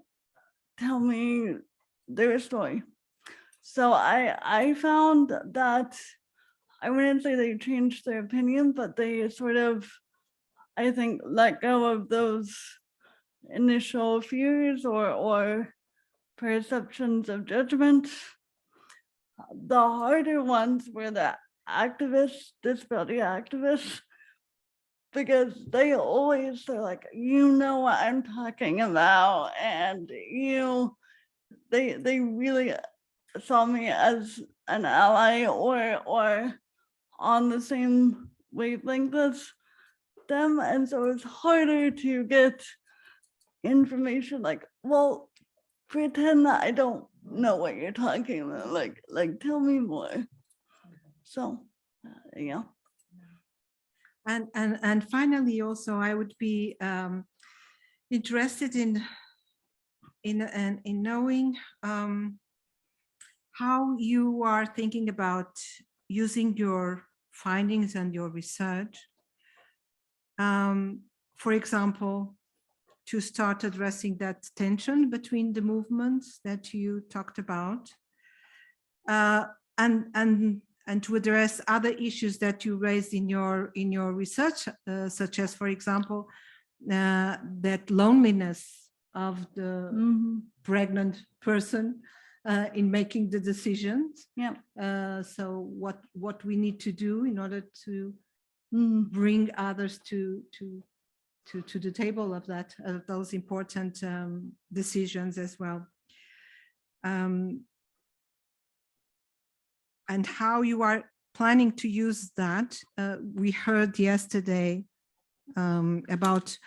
tell me their story. So I found that, I wouldn't say they changed their opinion, but they sort of, I think, let go of those initial fears or perceptions of judgment. The harder ones were the activists, disability activists, because they're like, you know what I'm talking about, and they really saw me as an ally or on the same wavelength as them. And so it's harder to get information like, well, pretend that I don't know what you're talking about, like tell me more. So yeah. And finally, also, I would be interested in knowing how you are thinking about using your findings and your research, for example, to start addressing that tension between the movements that you talked about, and to address other issues that you raised in your research, such as, for example, that loneliness of the pregnant person in making the decisions. Yeah. So what we need to do in order to bring others to the table of that, those important decisions as well. And how you are planning to use that. We heard yesterday about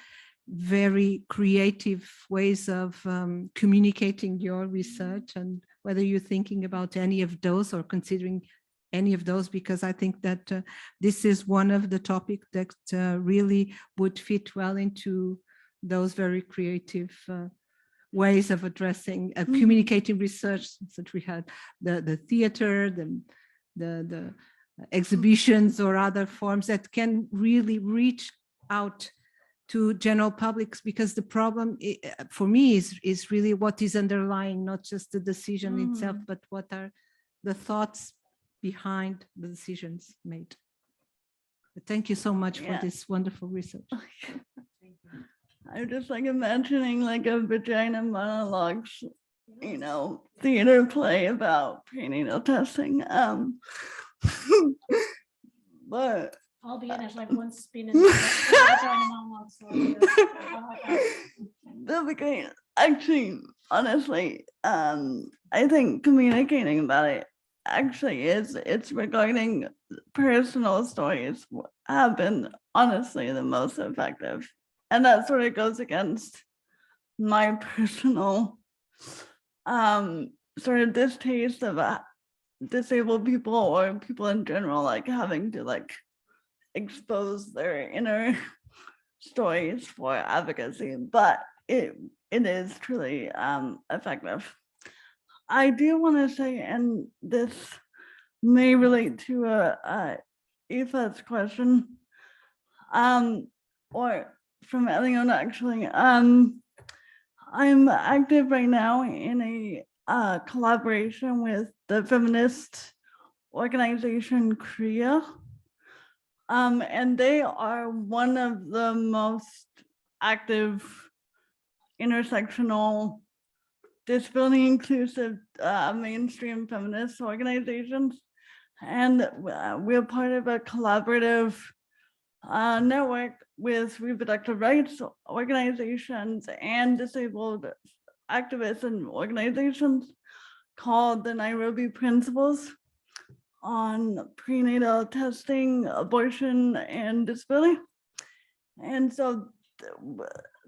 very creative ways of communicating your research, and whether you're thinking about any of those or considering any of those, because I think that this is one of the topics that really would fit well into those very creative ways of addressing, communicating research. So we had the theater, the exhibitions or other forms that can really reach out to general publics, because the problem for me is really what is underlying, not just the decision itself, but what are the thoughts behind the decisions made. But thank you so much for this wonderful research. I'm just like imagining like a vagina monologues, you know, theater play about prenatal testing. But I'll be in it like once being in that'll be great. Actually, honestly, I think communicating about it actually it's regarding personal stories have been honestly the most effective. And that sort of goes against my personal sort of distaste of disabled people or people in general, like having to like expose their inner stories for advocacy, but it is truly effective. I do want to say, and this may relate to Aoife's question, or from Eliona actually. I'm active right now in a collaboration with the feminist organization CREA. And they are one of the most active intersectional, disability inclusive mainstream feminist organizations. And we're part of a collaborative network with reproductive rights organizations and disabled activists and organizations called the Nairobi Principles on Prenatal Testing, Abortion, and Disability. And so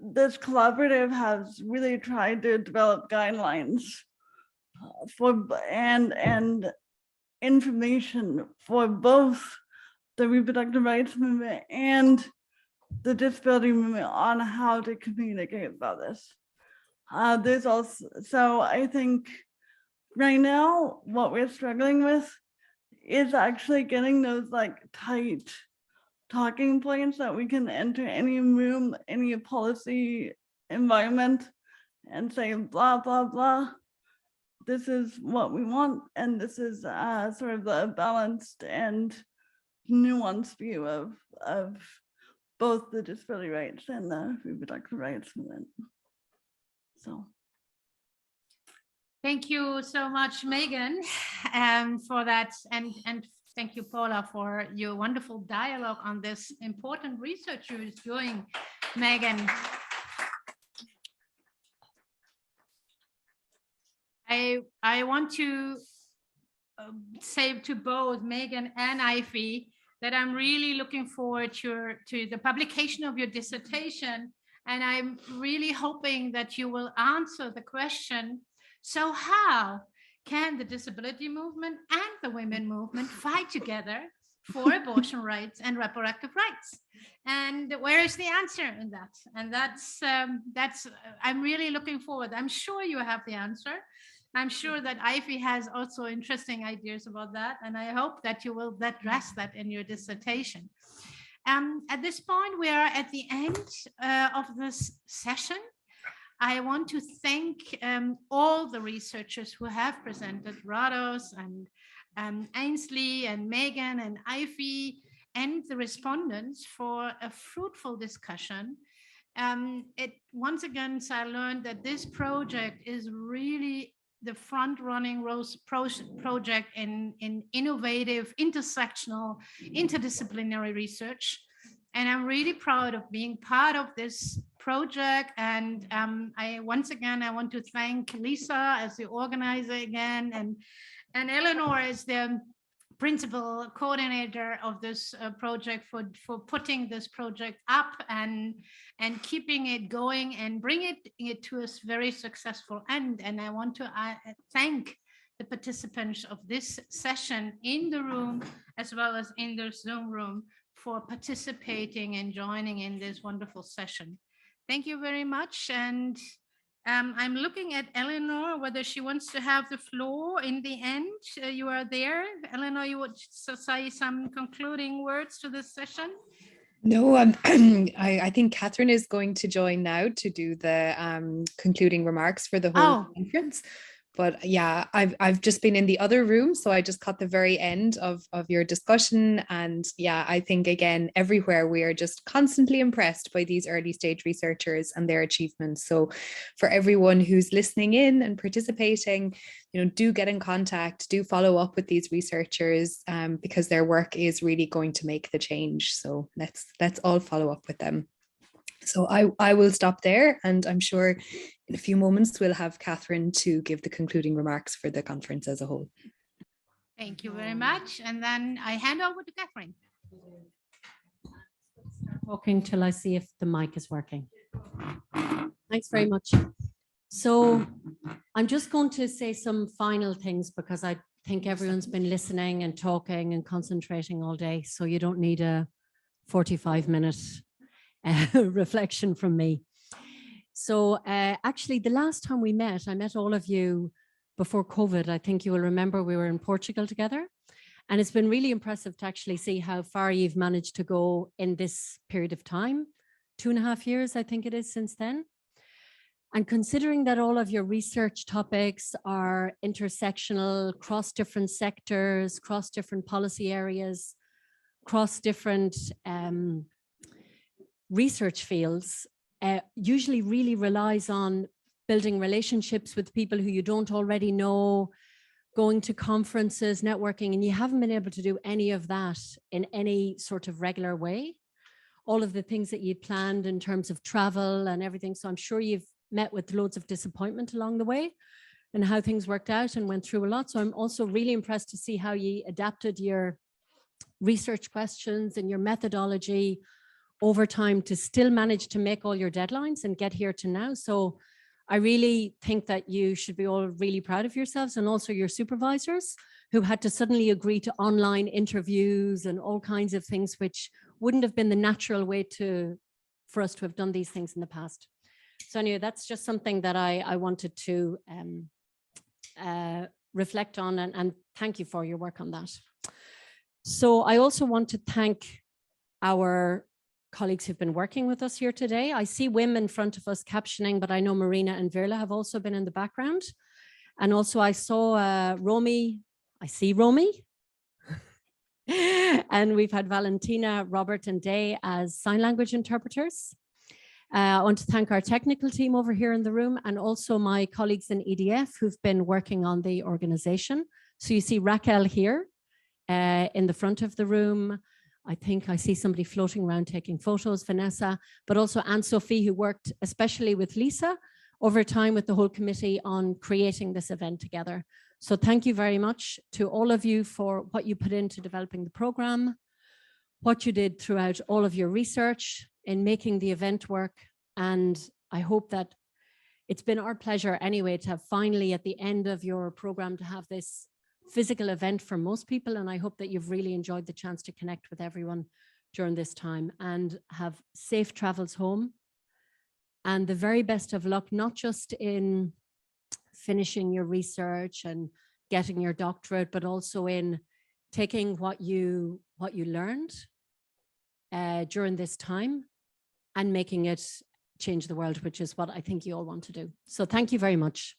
this collaborative has really tried to develop guidelines for and information for both the reproductive rights movement and the disability movement on how to communicate about this. There's also, so I think right now what we're struggling with is actually getting those like tight talking points that we can enter any room, any policy environment and say blah, blah, blah. This is what we want. And this is sort of the balanced and nuanced view of both the disability rights and the reproductive rights movement. So. Thank you so much, Megan, for that. And thank you, Paula, for your wonderful dialogue on this important research you're doing, Megan. I want to say to both Megan and Aoife that I'm really looking forward to the publication of your dissertation. And I'm really hoping that you will answer the question, so how can the disability movement and the women movement fight together for abortion rights and reproductive rights? And where is the answer in that? And that's I'm really looking forward. I'm sure you have the answer. I'm sure that Aoife has also interesting ideas about that. And I hope that you will address that in your dissertation. At this point, we are at the end of this session. I want to thank all the researchers who have presented, Rados and Ainsley and Megan and Aoife, and the respondents for a fruitful discussion. Once again, I learned that this project is really the front-running project in innovative, intersectional, interdisciplinary research. And I'm really proud of being part of this project. And once again, I want to thank Lisa as the organizer again, and Eleanor as the principal coordinator of this project for putting this project up and keeping it going and bring it to a very successful end. And I want to thank the participants of this session in the room as well as in the Zoom room for participating and joining in this wonderful session. Thank you very much. And I'm looking at Eleanor, whether she wants to have the floor in the end. You are there. Eleanor, you would say some concluding words to this session? No, I think Catherine is going to join now to do the concluding remarks for the whole conference. But yeah, I've just been in the other room, so I just caught the very end of your discussion. And yeah, I think again, everywhere we are just constantly impressed by these early stage researchers and their achievements. So for everyone who's listening in and participating, do get in contact, do follow up with these researchers because their work is really going to make the change. So let's all follow up with them. So I will stop there, and I'm sure in a few moments we'll have Catherine to give the concluding remarks for the conference as a whole. Thank you very much. And then I hand over to Catherine. Talking till I see if the mic is working. Thanks very much. So I'm just going to say some final things because I think everyone's been listening and talking and concentrating all day. So you don't need a 45-minute reflection from me. So actually, the last time we met, I met all of you before COVID. I think you will remember we were in Portugal together. And it's been really impressive to actually see how far you've managed to go in this period of time. 2.5 years, I think it is, since then. And considering that all of your research topics are intersectional, cross different sectors, cross different policy areas, cross different research fields, usually really relies on building relationships with people who you don't already know, going to conferences, networking, and you haven't been able to do any of that in any sort of regular way. All of the things that you planned in terms of travel and everything. So I'm sure you've met with loads of disappointment along the way and how things worked out and went through a lot. So I'm also really impressed to see how you adapted your research questions and your methodology over time to still manage to make all your deadlines and get here to now. So I really think that you should be all really proud of yourselves, and also your supervisors who had to suddenly agree to online interviews and all kinds of things, which wouldn't have been the natural way for us to have done these things in the past. So anyway, that's just something that I wanted to reflect on, and thank you for your work on that. So I also want to thank our colleagues who've been working with us here today. I see Wim in front of us captioning, but I know Marina and Virla have also been in the background. And also I saw Romy, I see Romy. And we've had Valentina, Robert and Day as sign language interpreters. I want to thank our technical team over here in the room, and also my colleagues in EDF who've been working on the organization. So you see Raquel here in the front of the room. I think I see somebody floating around taking photos, Vanessa, but also Anne-Sophie, who worked especially with Lisa over time with the whole committee on creating this event together. So thank you very much to all of you for what you put into developing the program, what you did throughout all of your research in making the event work. And I hope that it's been our pleasure anyway to have finally at the end of your program to have this physical event for most people. And I hope that you've really enjoyed the chance to connect with everyone during this time, and have safe travels home. And the very best of luck, not just in finishing your research and getting your doctorate, but also in taking what you learned during this time and making it change the world, which is what I think you all want to do. So thank you very much.